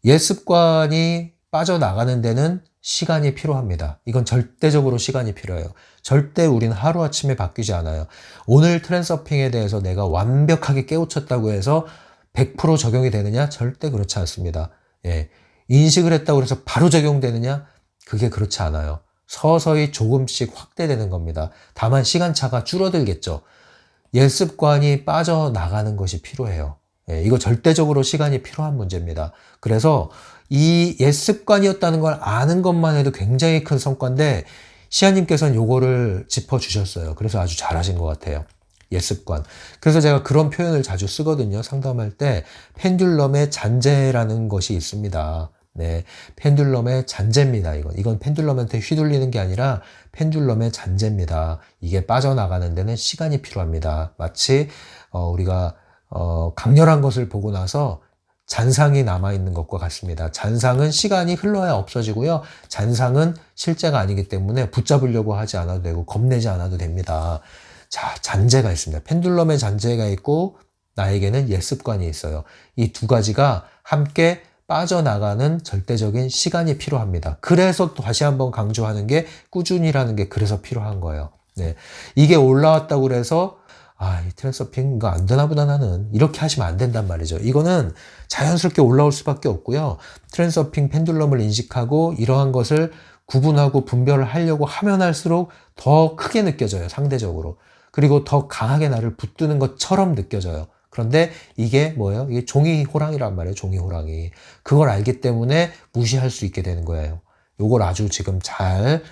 옛습관이 빠져나가는 데는 시간이 필요합니다. 이건 절대적으로 시간이 필요해요. 절대 우리는 하루아침에 바뀌지 않아요. 오늘 트랜서핑에 대해서 내가 완벽하게 깨우쳤다고 해서 100% 적용이 되느냐? 절대 그렇지 않습니다. 인식을 했다고 해서 바로 적용되느냐? 그게 그렇지 않아요. 서서히 조금씩 확대되는 겁니다. 다만 시간차가 줄어들겠죠. 옛습관이 빠져나가는 것이 필요해요. 이거 절대적으로 시간이 필요한 문제입니다. 그래서 이 옛습관이었다는 걸 아는 것만 해도 굉장히 큰 성과인데, 시아님께서는 요거를 짚어주셨어요. 그래서 아주 잘하신 것 같아요. 옛습관. 그래서 제가 그런 표현을 자주 쓰거든요. 상담할 때 펜듈럼의 잔재라는 것이 있습니다. 펜듈럼의 잔재입니다. 이건 펜듈럼한테 휘둘리는 게 아니라 펜듈럼의 잔재입니다. 이게 빠져나가는 데는 시간이 필요합니다. 마치 우리가 강렬한 것을 보고 나서 잔상이 남아있는 것과 같습니다. 잔상은 시간이 흘러야 없어지고요. 잔상은 실제가 아니기 때문에 붙잡으려고 하지 않아도 되고 겁내지 않아도 됩니다. 자, 잔재가 있습니다. 펜듈럼의 잔재가 있고 나에게는 옛 습관이 있어요. 이 두 가지가 함께 빠져나가는 절대적인 시간이 필요합니다. 그래서 또 다시 한번 강조하는 게 꾸준히라는 게 그래서 필요한 거예요. 네. 이게 올라왔다고 그래서 이 트랜서핑 이거 안 되나 보다 나는 이렇게 하시면 안 된단 말이죠. 이거는 자연스럽게 올라올 수밖에 없고요. 트랜서핑 펜듈럼을 인식하고 이러한 것을 구분하고 분별을 하려고 하면 할수록 더 크게 느껴져요. 상대적으로. 그리고 더 강하게 나를 붙드는 것처럼 느껴져요. 그런데 이게 뭐예요? 이게 종이 호랑이란 말이에요. 종이 호랑이. 그걸 알기 때문에 무시할 수 있게 되는 거예요. 요걸 아주 지금 잘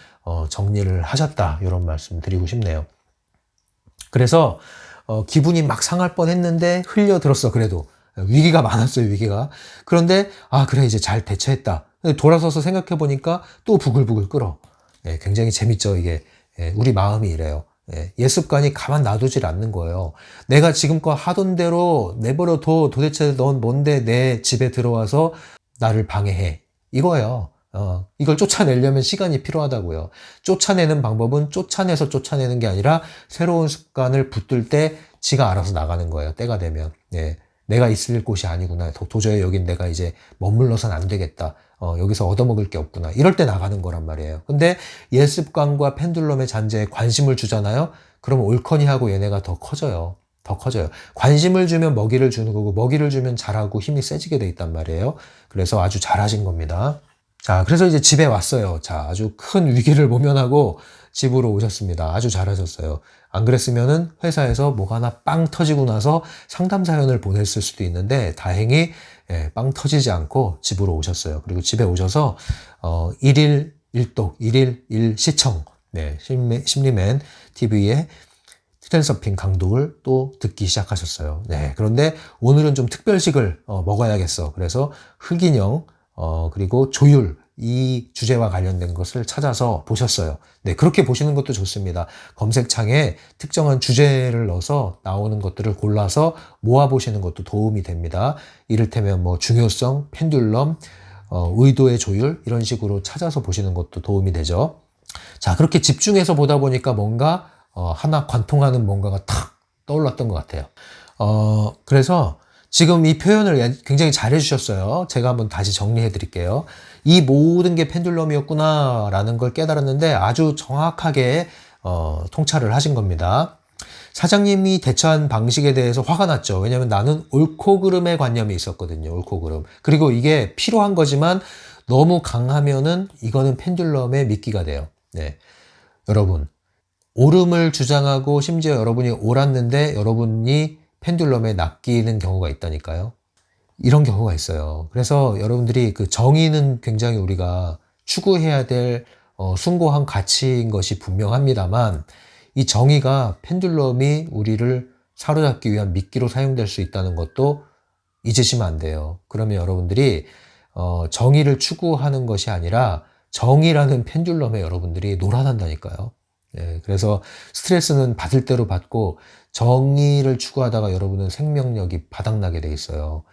정리를 하셨다. 이런 말씀 드리고 싶네요. 그래서 기분이 막 상할 뻔했는데 흘려들었어. 그래도 위기가 많았어요. 위기가. 그런데 그래 이제 잘 대처했다. 돌아서서 생각해 보니까 또 부글부글 끓어. 굉장히 재밌죠. 이게 우리 마음이 이래요. 옛 습관이 가만 놔두질 않는 거예요. 내가 지금껏 하던 대로 내버려둬. 도대체 넌 뭔데 내 집에 들어와서 나를 방해해. 이거예요. 이걸 쫓아내려면 시간이 필요하다고요. 쫓아내는 방법은 쫓아내서 쫓아내는 게 아니라 새로운 습관을 붙들 때 지가 알아서 나가는 거예요. 때가 되면. 내가 있을 곳이 아니구나. 도저히 여긴 내가 이제 머물러선 안 되겠다. 여기서 얻어먹을 게 없구나. 이럴 때 나가는 거란 말이에요. 근데 옛 습관과 펜듈럼의 잔재에 관심을 주잖아요. 그러면 옳거니 하고 얘네가 더 커져요. 더 커져요. 관심을 주면 먹이를 주는 거고 먹이를 주면 잘하고 힘이 세지게 돼 있단 말이에요. 그래서 아주 잘하신 겁니다. 자, 그래서 이제 집에 왔어요. 자, 아주 큰 위기를 모면하고 집으로 오셨습니다. 아주 잘하셨어요. 안 그랬으면은 회사에서 뭐가 하나 빵 터지고 나서 상담 사연을 보냈을 수도 있는데 다행히 빵 터지지 않고 집으로 오셨어요. 그리고 집에 오셔서 1일 1독, 1일 1시청 심리맨 TV의 트랜서핑 강독을 또 듣기 시작하셨어요. 그런데 오늘은 좀 특별식을 먹어야겠어. 그래서 흑인형 그리고 조율, 이 주제와 관련된 것을 찾아서 보셨어요. 그렇게 보시는 것도 좋습니다. 검색창에 특정한 주제를 넣어서 나오는 것들을 골라서 모아보시는 것도 도움이 됩니다. 이를테면 뭐 중요성, 펜듈럼, 의도의 조율 이런 식으로 찾아서 보시는 것도 도움이 되죠. 자, 그렇게 집중해서 보다 보니까 뭔가 하나 관통하는 뭔가가 탁 떠올랐던 것 같아요. 그래서 지금 이 표현을 굉장히 잘 해주셨어요. 제가 한번 다시 정리해 드릴게요. 이 모든 게 펜듈럼이었구나 라는 걸 깨달았는데 아주 정확하게 통찰을 하신 겁니다. 사장님이 대처한 방식에 대해서 화가 났죠. 왜냐하면 나는 옳고 그름의 관념이 있었거든요. 옳고 그름. 그리고 이게 필요한 거지만 너무 강하면은 이거는 펜듈럼의 미끼가 돼요. 여러분, 옳음을 주장하고 심지어 여러분이 옳았는데 여러분이 펜듈럼에 낚이는 경우가 있다니까요. 이런 경우가 있어요. 그래서 여러분들이 그 정의는 굉장히 우리가 추구해야 될 숭고한 가치인 것이 분명합니다만 이 정의가 펜듈럼이 우리를 사로잡기 위한 미끼로 사용될 수 있다는 것도 잊으시면 안 돼요. 그러면 여러분들이 정의를 추구하는 것이 아니라 정의라는 펜듈럼에 여러분들이 놀아난다니까요. 그래서 스트레스는 받을 대로 받고 정의를 추구하다가 여러분은 생명력이 바닥나게 돼 있어요.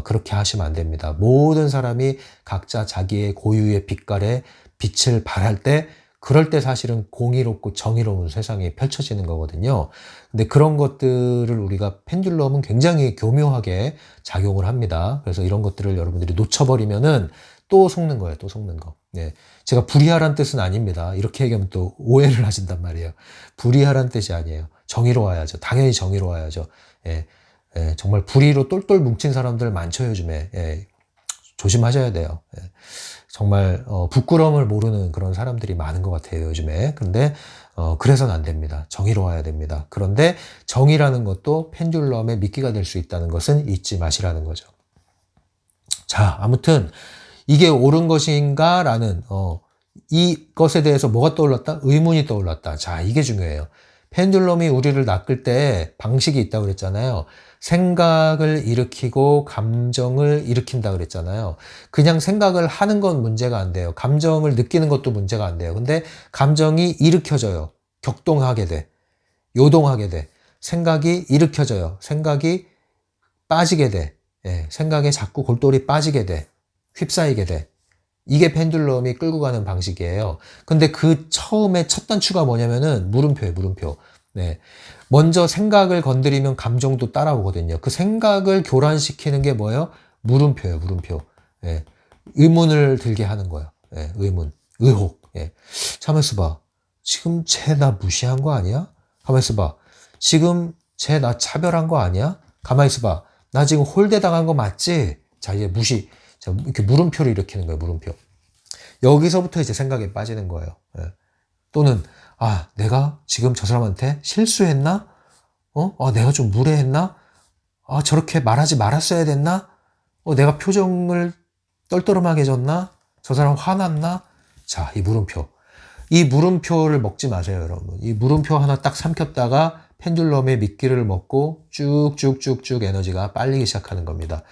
그렇게 하시면 안 됩니다. 모든 사람이 각자 자기의 고유의 빛깔에 빛을 발할 때 그럴 때 사실은 공의롭고 정의로운 세상이 펼쳐지는 거거든요. 근데 그런 것들을 우리가 펜듈럼은 굉장히 교묘하게 작용을 합니다. 그래서 이런 것들을 여러분들이 놓쳐버리면은 또 속는 거예요. 또 속는 거. 제가 불의하란 뜻은 아닙니다. 이렇게 얘기하면 또 오해를 하신단 말이에요. 불의하란 뜻이 아니에요. 정의로워야죠. 당연히 정의로워야죠. 정말 불의로 똘똘 뭉친 사람들 많죠, 요즘에. 조심하셔야 돼요. 정말 부끄러움을 모르는 그런 사람들이 많은 것 같아요, 요즘에. 그런데 그래서는 안 됩니다. 정의로워야 됩니다. 그런데 정의라는 것도 펜듈럼의 미끼가 될 수 있다는 것은 잊지 마시라는 거죠. 자, 아무튼 이게 옳은 것인가? 라는 이것에 대해서 뭐가 떠올랐다? 의문이 떠올랐다. 자, 이게 중요해요. 펜듈럼이 우리를 낚을 때 방식이 있다고 그랬잖아요. 생각을 일으키고 감정을 일으킨다 그랬잖아요. 그냥 생각을 하는 건 문제가 안 돼요. 감정을 느끼는 것도 문제가 안 돼요. 근데 감정이 일으켜져요. 격동하게 돼. 요동하게 돼. 생각이 일으켜져요. 생각이 빠지게 돼. 예, 생각에 자꾸 골똘히 빠지게 돼. 휩싸이게 돼. 이게 펜듈럼이 끌고 가는 방식이에요. 근데 그 처음에 첫 단추가 뭐냐면은 물음표예요, 물음표. 네. 먼저 생각을 건드리면 감정도 따라오거든요. 그 생각을 교란시키는 게 뭐예요? 물음표예요, 물음표. 예. 의문을 들게 하는 거예요. 예, 의문, 의혹. 예. 가만있어 봐. 지금 쟤 나 무시한 거 아니야? 가만있어 봐. 지금 쟤 나 차별한 거 아니야? 가만있어 봐. 나 지금 홀대 당한 거 맞지? 자, 이제 무시. 자, 이렇게 물음표를 일으키는 거예요, 물음표. 여기서부터 이제 생각에 빠지는 거예요. 예. 또는, 아, 내가 지금 저 사람한테 실수했나? 내가 좀 무례했나? 저렇게 말하지 말았어야 됐나? 내가 표정을 떨떠름하게 해줬나? 저 사람 화났나? 자, 이 물음표. 이 물음표를 먹지 마세요, 여러분. 이 물음표 하나 딱 삼켰다가 펜듈럼의 미끼를 먹고 쭉쭉쭉쭉 에너지가 빨리기 시작하는 겁니다.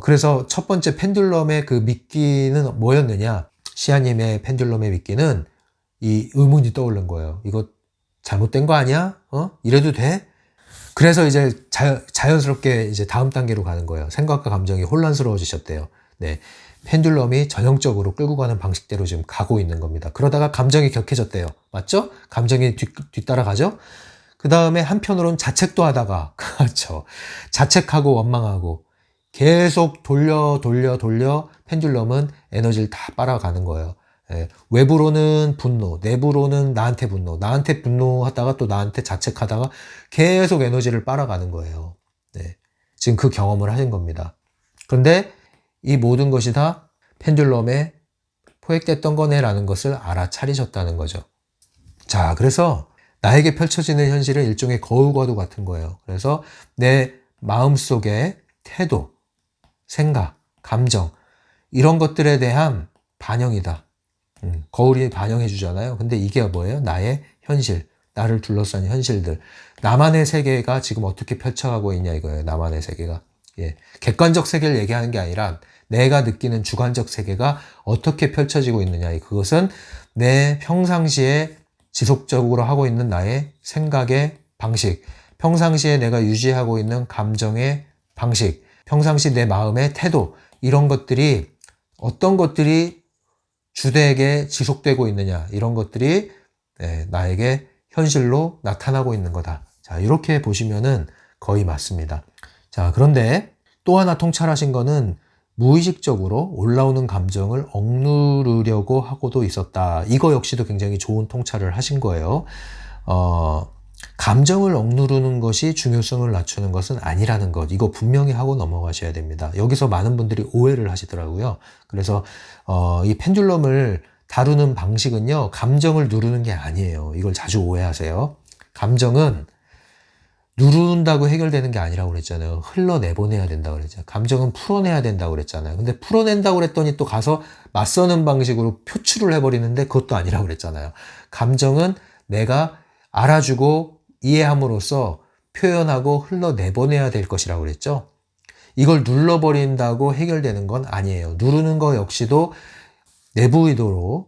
그래서 첫 번째 펜듈럼의 그 미끼는 뭐였느냐? 시아님의 펜듈럼의 미끼는 이 의문이 떠오른 거예요. 이거 잘못된 거 아니야? 이래도 돼? 그래서 이제 자연스럽게 이제 다음 단계로 가는 거예요. 생각과 감정이 혼란스러워지셨대요. 네. 펜듈럼이 전형적으로 끌고 가는 방식대로 지금 가고 있는 겁니다. 그러다가 감정이 격해졌대요. 맞죠? 감정이 뒤따라가죠? 그 다음에 한편으로는 자책도 하다가, 그렇죠. 자책하고 원망하고 계속 돌려 펜듈럼은 에너지를 다 빨아가는 거예요. 예, 외부로는 분노, 내부로는 나한테 분노, 나한테 분노하다가 또 나한테 자책하다가 계속 에너지를 빨아가는 거예요. 네, 지금 그 경험을 하신 겁니다. 그런데 이 모든 것이 다 펜듈럼에 포획됐던 거네라는 것을 알아차리셨다는 거죠. 자, 그래서 나에게 펼쳐지는 현실은 일종의 거울과도 같은 거예요. 그래서 내 마음속의 태도, 생각, 감정 이런 것들에 대한 반영이다. 거울이 반영해 주잖아요. 근데 이게 뭐예요? 나의 현실, 나를 둘러싼 현실들. 나만의 세계가 지금 어떻게 펼쳐가고 있냐 이거예요. 나만의 세계가. 예. 객관적 세계를 얘기하는 게 아니라 내가 느끼는 주관적 세계가 어떻게 펼쳐지고 있느냐. 그것은 내 평상시에 지속적으로 하고 있는 나의 생각의 방식, 평상시에 내가 유지하고 있는 감정의 방식, 평상시 내 마음의 태도, 이런 것들이 어떤 것들이 주되게 지속되고 있느냐, 이런 것들이 나에게 현실로 나타나고 있는 거다. 자, 이렇게 보시면은 거의 맞습니다. 자, 그런데 또 하나 통찰하신 거는 무의식적으로 올라오는 감정을 억누르려고 하고도 있었다. 이거 역시도 굉장히 좋은 통찰을 하신 거예요. 감정을 억누르는 것이 중요성을 낮추는 것은 아니라는 것. 이거 분명히 하고 넘어가셔야 됩니다. 여기서 많은 분들이 오해를 하시더라고요. 그래서 이 펜듈럼을 다루는 방식은요, 감정을 누르는 게 아니에요. 이걸 자주 오해하세요. 감정은 누른다고 해결되는 게 아니라고 그랬잖아요. 흘러내보내야 된다고 그랬잖아요. 감정은 풀어내야 된다고 그랬잖아요. 근데 풀어낸다고 그랬더니 또 가서 맞서는 방식으로 표출을 해버리는데 그것도 아니라고 그랬잖아요. 감정은 내가 알아주고 이해함으로써 표현하고 흘러내보내야 될 것이라고 그랬죠. 이걸 눌러버린다고 해결되는 건 아니에요. 누르는 거 역시도 내부 의도로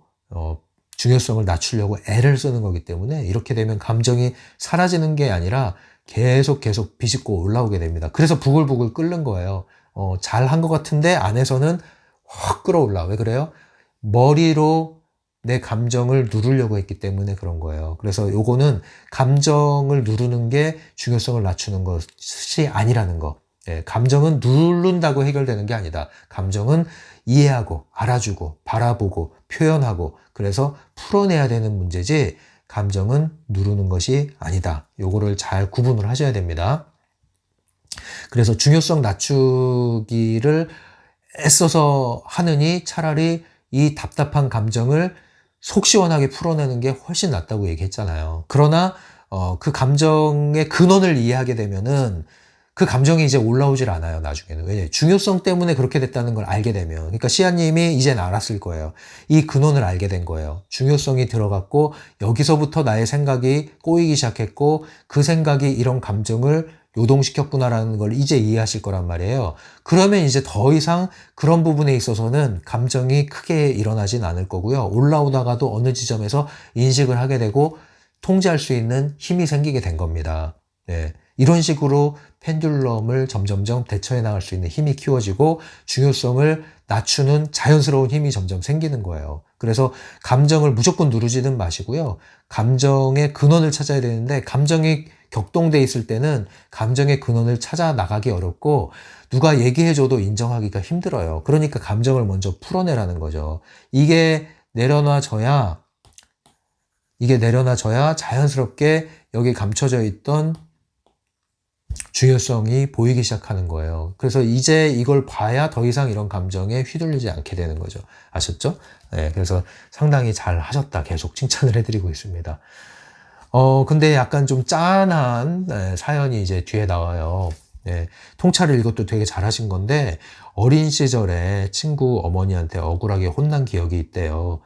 중요성을 낮추려고 애를 쓰는 거기 때문에 이렇게 되면 감정이 사라지는 게 아니라 계속 비집고 올라오게 됩니다. 그래서 부글부글 끓는 거예요. 잘한 것 같은데 안에서는 확 끌어올라. 왜 그래요? 머리로 내 감정을 누르려고 했기 때문에 그런 거예요. 그래서 요거는 감정을 누르는 게 중요성을 낮추는 것이 아니라는 거. 예, 감정은 누른다고 해결되는 게 아니다. 감정은 이해하고 알아주고 바라보고 표현하고 그래서 풀어내야 되는 문제지 감정은 누르는 것이 아니다. 요거를 잘 구분을 하셔야 됩니다. 그래서 중요성 낮추기를 애써서 하느니 차라리 이 답답한 감정을 속 시원하게 풀어내는 게 훨씬 낫다고 얘기했잖아요. 그러나 그 감정의 근원을 이해하게 되면은 그 감정이 이제 올라오질 않아요, 나중에는. 왜냐면 중요성 때문에 그렇게 됐다는 걸 알게 되면. 그러니까 시아님이 이젠 알았을 거예요. 이 근원을 알게 된 거예요. 중요성이 들어갔고 여기서부터 나의 생각이 꼬이기 시작했고 그 생각이 이런 감정을 요동시켰구나라는 걸 이제 이해하실 거란 말이에요. 그러면 이제 더 이상 그런 부분에 있어서는 감정이 크게 일어나진 않을 거고요. 올라오다가도 어느 지점에서 인식을 하게 되고 통제할 수 있는 힘이 생기게 된 겁니다. 네. 이런 식으로 펜듈럼을 점점점 대처해 나갈 수 있는 힘이 키워지고 중요성을 낮추는 자연스러운 힘이 점점 생기는 거예요. 그래서 감정을 무조건 누르지는 마시고요. 감정의 근원을 찾아야 되는데 감정이 격동돼 있을 때는 감정의 근원을 찾아 나가기 어렵고 누가 얘기해줘도 인정하기가 힘들어요. 그러니까 감정을 먼저 풀어내라는 거죠. 이게 내려놔져야 자연스럽게 여기 감춰져 있던 중요성이 보이기 시작하는 거예요. 그래서 이제 이걸 봐야 더 이상 이런 감정에 휘둘리지 않게 되는 거죠. 아셨죠? 네, 그래서 상당히 잘 하셨다. 계속 칭찬을 해드리고 있습니다. 근데 약간 좀 짠한 사연이 이제 뒤에 나와요. 네, 통찰을 이것도 되게 잘하신 건데 어린 시절에 친구 어머니한테 억울하게 혼난 기억이 있대요.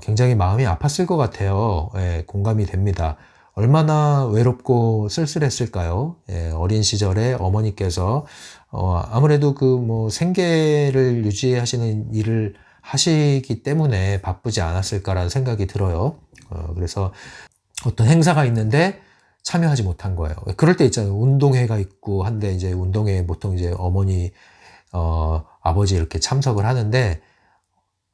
굉장히 마음이 아팠을 것 같아요. 예, 공감이 됩니다. 얼마나 외롭고 쓸쓸했을까요? 예, 어린 시절에 어머니께서 아무래도 그 뭐 생계를 유지하시는 일을 하시기 때문에 바쁘지 않았을까라는 생각이 들어요. 그래서 어떤 행사가 있는데 참여하지 못한 거예요. 그럴 때 있잖아요. 운동회가 있고 한데 이제 운동회에 보통 이제 어머니, 아버지 이렇게 참석을 하는데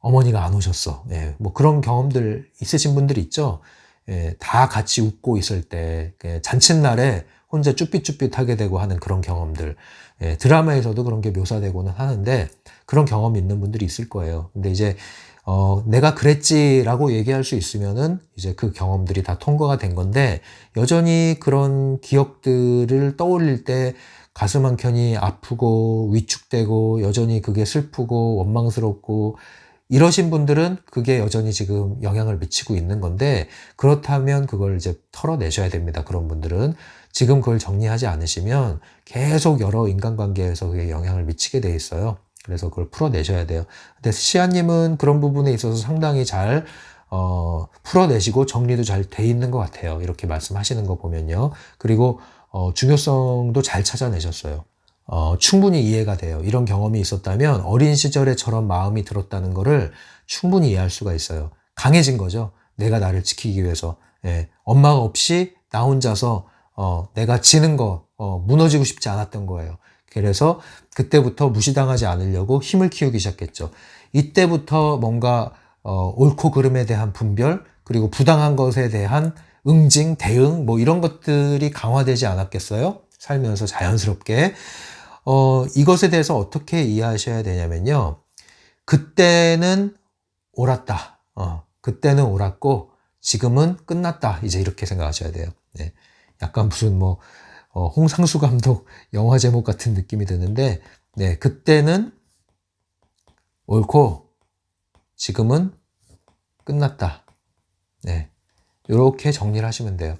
어머니가 안 오셨어. 예, 뭐 그런 경험들 있으신 분들 있죠. 예, 다 같이 웃고 있을 때 잔칫날에 혼자 쭈삣쭈삣하게 되고 하는 그런 경험들. 예, 드라마에서도 그런 게 묘사되고는 하는데 그런 경험이 있는 분들이 있을 거예요. 근데 이제 내가 그랬지라고 얘기할 수 있으면은 이제 그 경험들이 다 통과가 된 건데 여전히 그런 기억들을 떠올릴 때 가슴 한켠이 아프고 위축되고 여전히 그게 슬프고 원망스럽고 이러신 분들은 그게 여전히 지금 영향을 미치고 있는 건데 그렇다면 그걸 이제 털어내셔야 됩니다. 그런 분들은 지금 그걸 정리하지 않으시면 계속 여러 인간관계에서 그게 영향을 미치게 돼 있어요. 그래서 그걸 풀어내셔야 돼요. 근데 시아님은 그런 부분에 있어서 상당히 잘 풀어내시고 정리도 잘 돼 있는 것 같아요. 이렇게 말씀하시는 거 보면요. 그리고 중요성도 잘 찾아내셨어요. 충분히 이해가 돼요. 이런 경험이 있었다면 어린 시절에 저런 마음이 들었다는 거를 충분히 이해할 수가 있어요. 강해진 거죠. 내가 나를 지키기 위해서. 예, 엄마가 없이 나 혼자서 내가 지는 거 무너지고 싶지 않았던 거예요. 그래서 그때부터 무시당하지 않으려고 힘을 키우기 시작했죠. 이때부터 뭔가 옳고 그름에 대한 분별 그리고 부당한 것에 대한 응징, 대응 뭐 이런 것들이 강화되지 않았겠어요? 살면서 자연스럽게. 이것에 대해서 어떻게 이해하셔야 되냐면요. 그때는 옳았다. 그때는 옳았고 지금은 끝났다. 이제 이렇게 생각하셔야 돼요. 네. 약간 무슨 뭐 홍상수 감독 영화 제목 같은 느낌이 드는데 네, 그때는 옳고 지금은 끝났다. 네. 이렇게 정리를 하시면 돼요.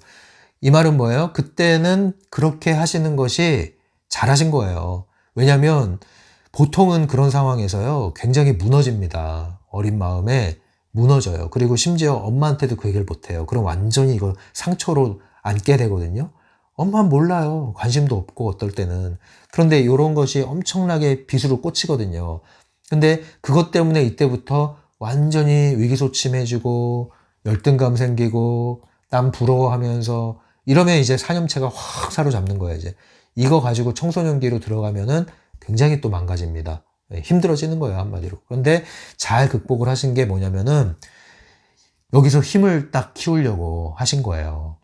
이 말은 뭐예요? 그때는 그렇게 하시는 것이 잘하신 거예요. 왜냐하면 보통은 그런 상황에서요. 굉장히 무너집니다. 어린 마음에 무너져요. 그리고 심지어 엄마한테도 그 얘기를 못해요. 그럼 완전히 이거 상처로 안게 되거든요. 엄마는 몰라요. 관심도 없고 어떨 때는. 그런데 이런 것이 엄청나게 빗으로 꽂히거든요. 근데 그것 때문에 이때부터 완전히 위기소침해지고 열등감 생기고 남 부러워하면서 이러면 이제 사념체가 확 사로잡는 거예요. 이제 이거 가지고 청소년기로 들어가면은 굉장히 또 망가집니다. 힘들어지는 거예요, 한마디로. 그런데 잘 극복을 하신 게 뭐냐면은 여기서 힘을 딱 키우려고 하신 거예요.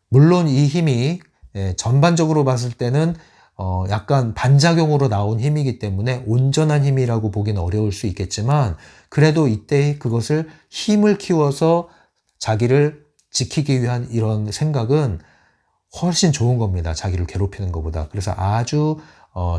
물론 이 힘이 전반적으로 봤을 때는 약간 반작용으로 나온 힘이기 때문에 온전한 힘이라고 보기는 어려울 수 있겠지만 그래도 이때 그것을 힘을 키워서 자기를 지키기 위한 이런 생각은 훨씬 좋은 겁니다. 자기를 괴롭히는 것보다. 그래서 아주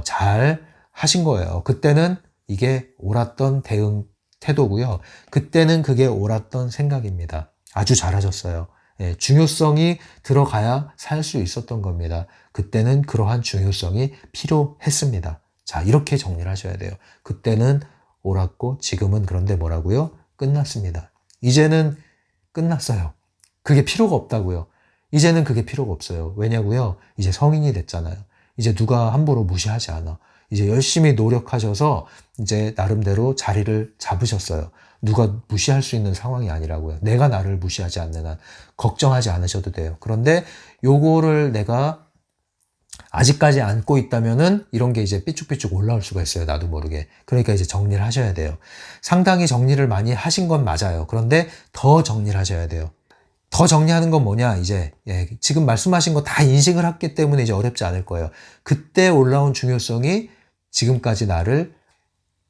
잘 하신 거예요. 그때는 이게 옳았던 대응 태도고요. 그때는 그게 옳았던 생각입니다. 아주 잘하셨어요. 예, 중요성이 들어가야 살 수 있었던 겁니다. 그때는 그러한 중요성이 필요했습니다. 자, 이렇게 정리를 하셔야 돼요. 그때는 옳았고 지금은 그런데 뭐라고요? 끝났습니다. 이제는 끝났어요. 그게 필요가 없다고요. 이제는 그게 필요가 없어요. 왜냐고요? 이제 성인이 됐잖아요. 이제 누가 함부로 무시하지 않아. 이제 열심히 노력하셔서 이제 나름대로 자리를 잡으셨어요. 누가 무시할 수 있는 상황이 아니라고요. 내가 나를 무시하지 않는 한 걱정하지 않으셔도 돼요. 그런데 요거를 내가 아직까지 안고 있다면은 이런 게 이제 삐쭉삐쭉 올라올 수가 있어요. 나도 모르게. 그러니까 이제 정리를 하셔야 돼요. 상당히 정리를 많이 하신 건 맞아요. 그런데 더 정리를 하셔야 돼요. 더 정리하는 건 뭐냐, 이제, 지금 말씀하신 거 다 인식을 했기 때문에 이제 어렵지 않을 거예요. 그때 올라온 중요성이 지금까지 나를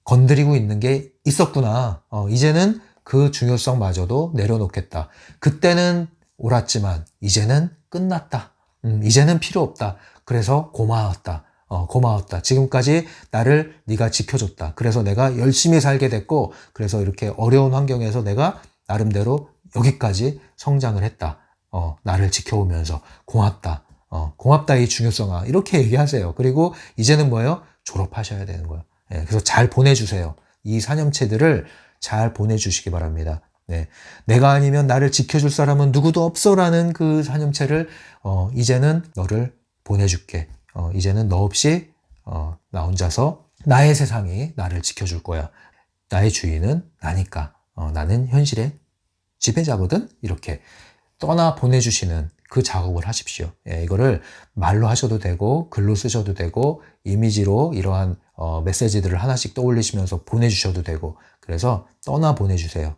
건드리고 있는 게 있었구나. 이제는 그 중요성마저도 내려놓겠다. 그때는 옳았지만, 이제는 끝났다. 이제는 필요 없다. 그래서 고마웠다. 고마웠다. 지금까지 나를 네가 지켜줬다. 그래서 내가 열심히 살게 됐고, 그래서 이렇게 어려운 환경에서 내가 나름대로 여기까지 성장을 했다. 나를 지켜오면서 고맙다. 고맙다 이 중요성아. 이렇게 얘기하세요. 그리고 이제는 뭐예요? 졸업하셔야 되는 거예요. 그래서 잘 보내주세요. 이 사념체들을 잘 보내주시기 바랍니다. 내가 아니면 나를 지켜줄 사람은 누구도 없어라는 그 사념체를 이제는 너를 보내줄게. 이제는 너 없이 나 혼자서 나의 세상이 나를 지켜줄 거야. 나의 주인은 나니까. 나는 현실의 지배자거든? 이렇게 떠나 보내주시는 그 작업을 하십시오. 이거를 말로 하셔도 되고 글로 쓰셔도 되고 이미지로 이러한 메시지들을 하나씩 떠올리시면서 보내주셔도 되고 그래서 떠나 보내주세요.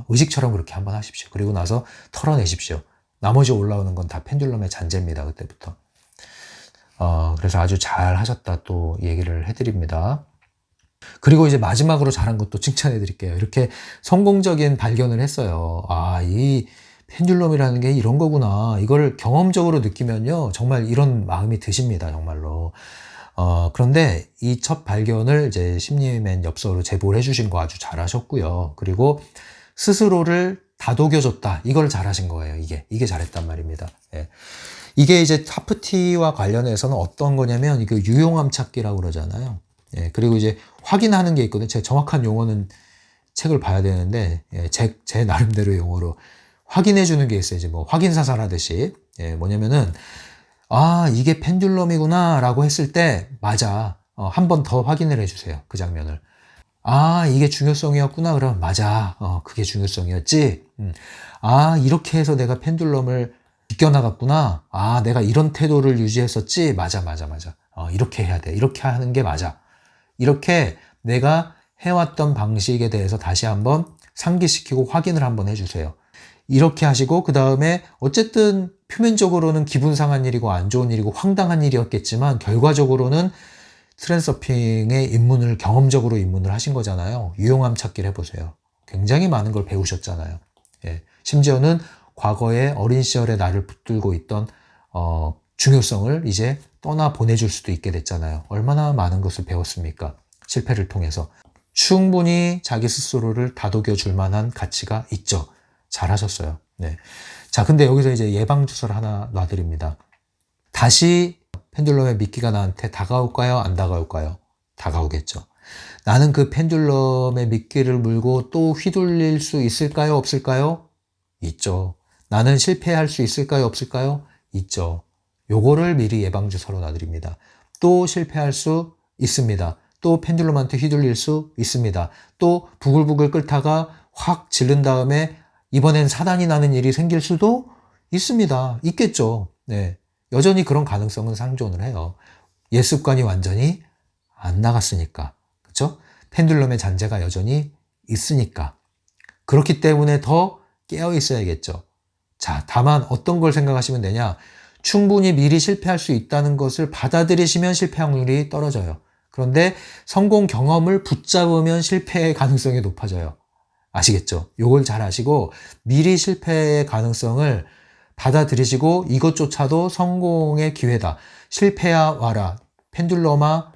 의식처럼 그렇게 한번 하십시오. 그리고 나서 털어내십시오. 나머지 올라오는 건 다 펜듈럼의 잔재입니다. 그때부터. 그래서 아주 잘 하셨다 또 얘기를 해드립니다. 그리고 이제 마지막으로 잘한 것도 칭찬해 드릴게요. 이렇게 성공적인 발견을 했어요. 이 펜듈럼이라는 게 이런 거구나. 이걸 경험적으로 느끼면요. 정말 이런 마음이 드십니다. 정말로. 그런데 이 첫 발견을 이제 심리맨 엽서로 제보를 해주신 거 아주 잘하셨고요. 그리고 스스로를 다독여줬다. 이걸 잘하신 거예요. 이게 잘했단 말입니다. 이게 이제 타프티와 관련해서는 어떤 거냐면 이거 유용함 찾기라고 그러잖아요. 그리고 이제 확인하는 게 있거든요. 제 정확한 용어는 책을 봐야 되는데 제 나름대로 용어로 확인해 주는 게 있어요. 이제 뭐 확인 사살 하듯이 뭐냐면은 이게 펜듈럼이구나 라고 했을 때 맞아. 한 번 더 확인을 해주세요. 그 장면을. 이게 중요성이었구나. 그럼 맞아. 그게 중요성이었지. 이렇게 해서 내가 펜듈럼을 비껴나갔구나. 내가 이런 태도를 유지했었지. 맞아. 이렇게 해야 돼. 이렇게 하는 게 맞아. 이렇게 내가 해왔던 방식에 대해서 다시 한번 상기시키고 확인을 한번 해주세요. 이렇게 하시고 그 다음에 어쨌든 표면적으로는 기분 상한 일이고 안 좋은 일이고 황당한 일이었겠지만 결과적으로는 트랜서핑의 입문을 경험적으로 입문을 하신 거잖아요. 유용함 찾기를 해보세요. 굉장히 많은 걸 배우셨잖아요. 심지어는 과거의 어린 시절에 나를 붙들고 있던 중요성을 이제 떠나 보내줄 수도 있게 됐잖아요. 얼마나 많은 것을 배웠습니까? 실패를 통해서. 충분히 자기 스스로를 다독여 줄 만한 가치가 있죠. 잘하셨어요. 자, 근데 여기서 이제 예방주사를 하나 놔드립니다. 다시 펜듈럼의 미끼가 나한테 다가올까요? 안 다가올까요? 다가오겠죠. 나는 그 펜듈럼의 미끼를 물고 또 휘둘릴 수 있을까요? 없을까요? 있죠. 나는 실패할 수 있을까요? 없을까요? 있죠. 요거를 미리 예방주사로 놔드립니다. 또 실패할 수 있습니다. 또 펜듈럼한테 휘둘릴 수 있습니다. 또 부글부글 끓다가 확 질른 다음에 이번엔 사단이 나는 일이 생길 수도 있습니다. 있겠죠. 여전히 그런 가능성은 상존을 해요. 옛 습관이 완전히 안 나갔으니까. 그렇죠? 펜듈럼의 잔재가 여전히 있으니까. 그렇기 때문에 더 깨어 있어야겠죠. 자, 다만 어떤 걸 생각하시면 되냐? 충분히 미리 실패할 수 있다는 것을 받아들이시면 실패 확률이 떨어져요. 그런데 성공 경험을 붙잡으면 실패의 가능성이 높아져요. 아시겠죠? 요걸 잘 아시고 미리 실패의 가능성을 받아들이시고 이것조차도 성공의 기회다. 실패야 와라. 펜듈럼아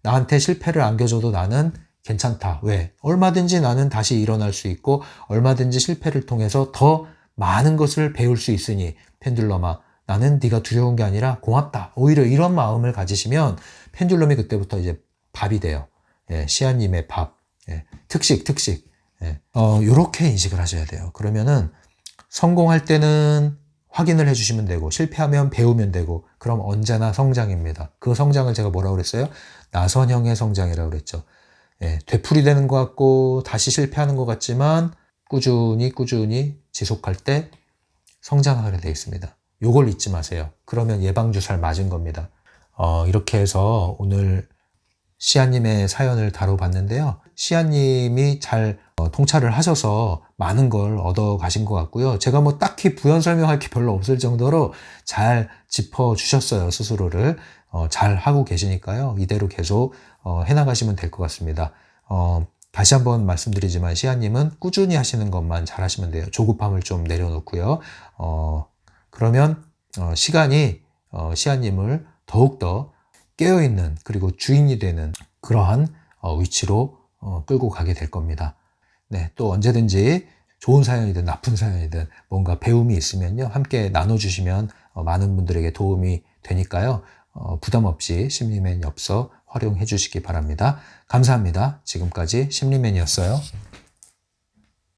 나한테 실패를 안겨줘도 나는 괜찮다. 왜? 얼마든지 나는 다시 일어날 수 있고 얼마든지 실패를 통해서 더 많은 것을 배울 수 있으니 펜듈럼아 나는 네가 두려운 게 아니라 고맙다. 오히려 이런 마음을 가지시면 펜듈럼이 그때부터 이제 밥이 돼요. 시아님의 밥. 특식. 요렇게 인식을 하셔야 돼요. 그러면은 성공할 때는 확인을 해주시면 되고 실패하면 배우면 되고 그럼 언제나 성장입니다. 그 성장을 제가 뭐라고 그랬어요? 나선형의 성장이라고 그랬죠. 되풀이되는 것 같고 다시 실패하는 것 같지만 꾸준히 지속할 때 성장하게 되어 있습니다. 요걸 잊지 마세요. 그러면 예방주사를 맞은 겁니다. 이렇게 해서 오늘 시아님의 사연을 다뤄봤는데요. 시아님이 잘 통찰을 하셔서 많은 걸 얻어 가신 것 같고요. 제가 뭐 딱히 부연 설명할 게 별로 없을 정도로 잘 짚어주셨어요. 스스로를. 잘 하고 계시니까요. 이대로 계속 해나가시면 될 것 같습니다. 다시 한번 말씀드리지만 시아님은 꾸준히 하시는 것만 잘 하시면 돼요. 조급함을 좀 내려놓고요. 그러면 시간이 시아님을 더욱더 깨어있는 그리고 주인이 되는 그러한 위치로 끌고 가게 될 겁니다. 네, 또 언제든지 좋은 사연이든 나쁜 사연이든 뭔가 배움이 있으면요. 함께 나눠주시면 많은 분들에게 도움이 되니까요. 부담 없이 심리맨 엽서 활용해 주시기 바랍니다. 감사합니다. 지금까지 심리맨이었어요.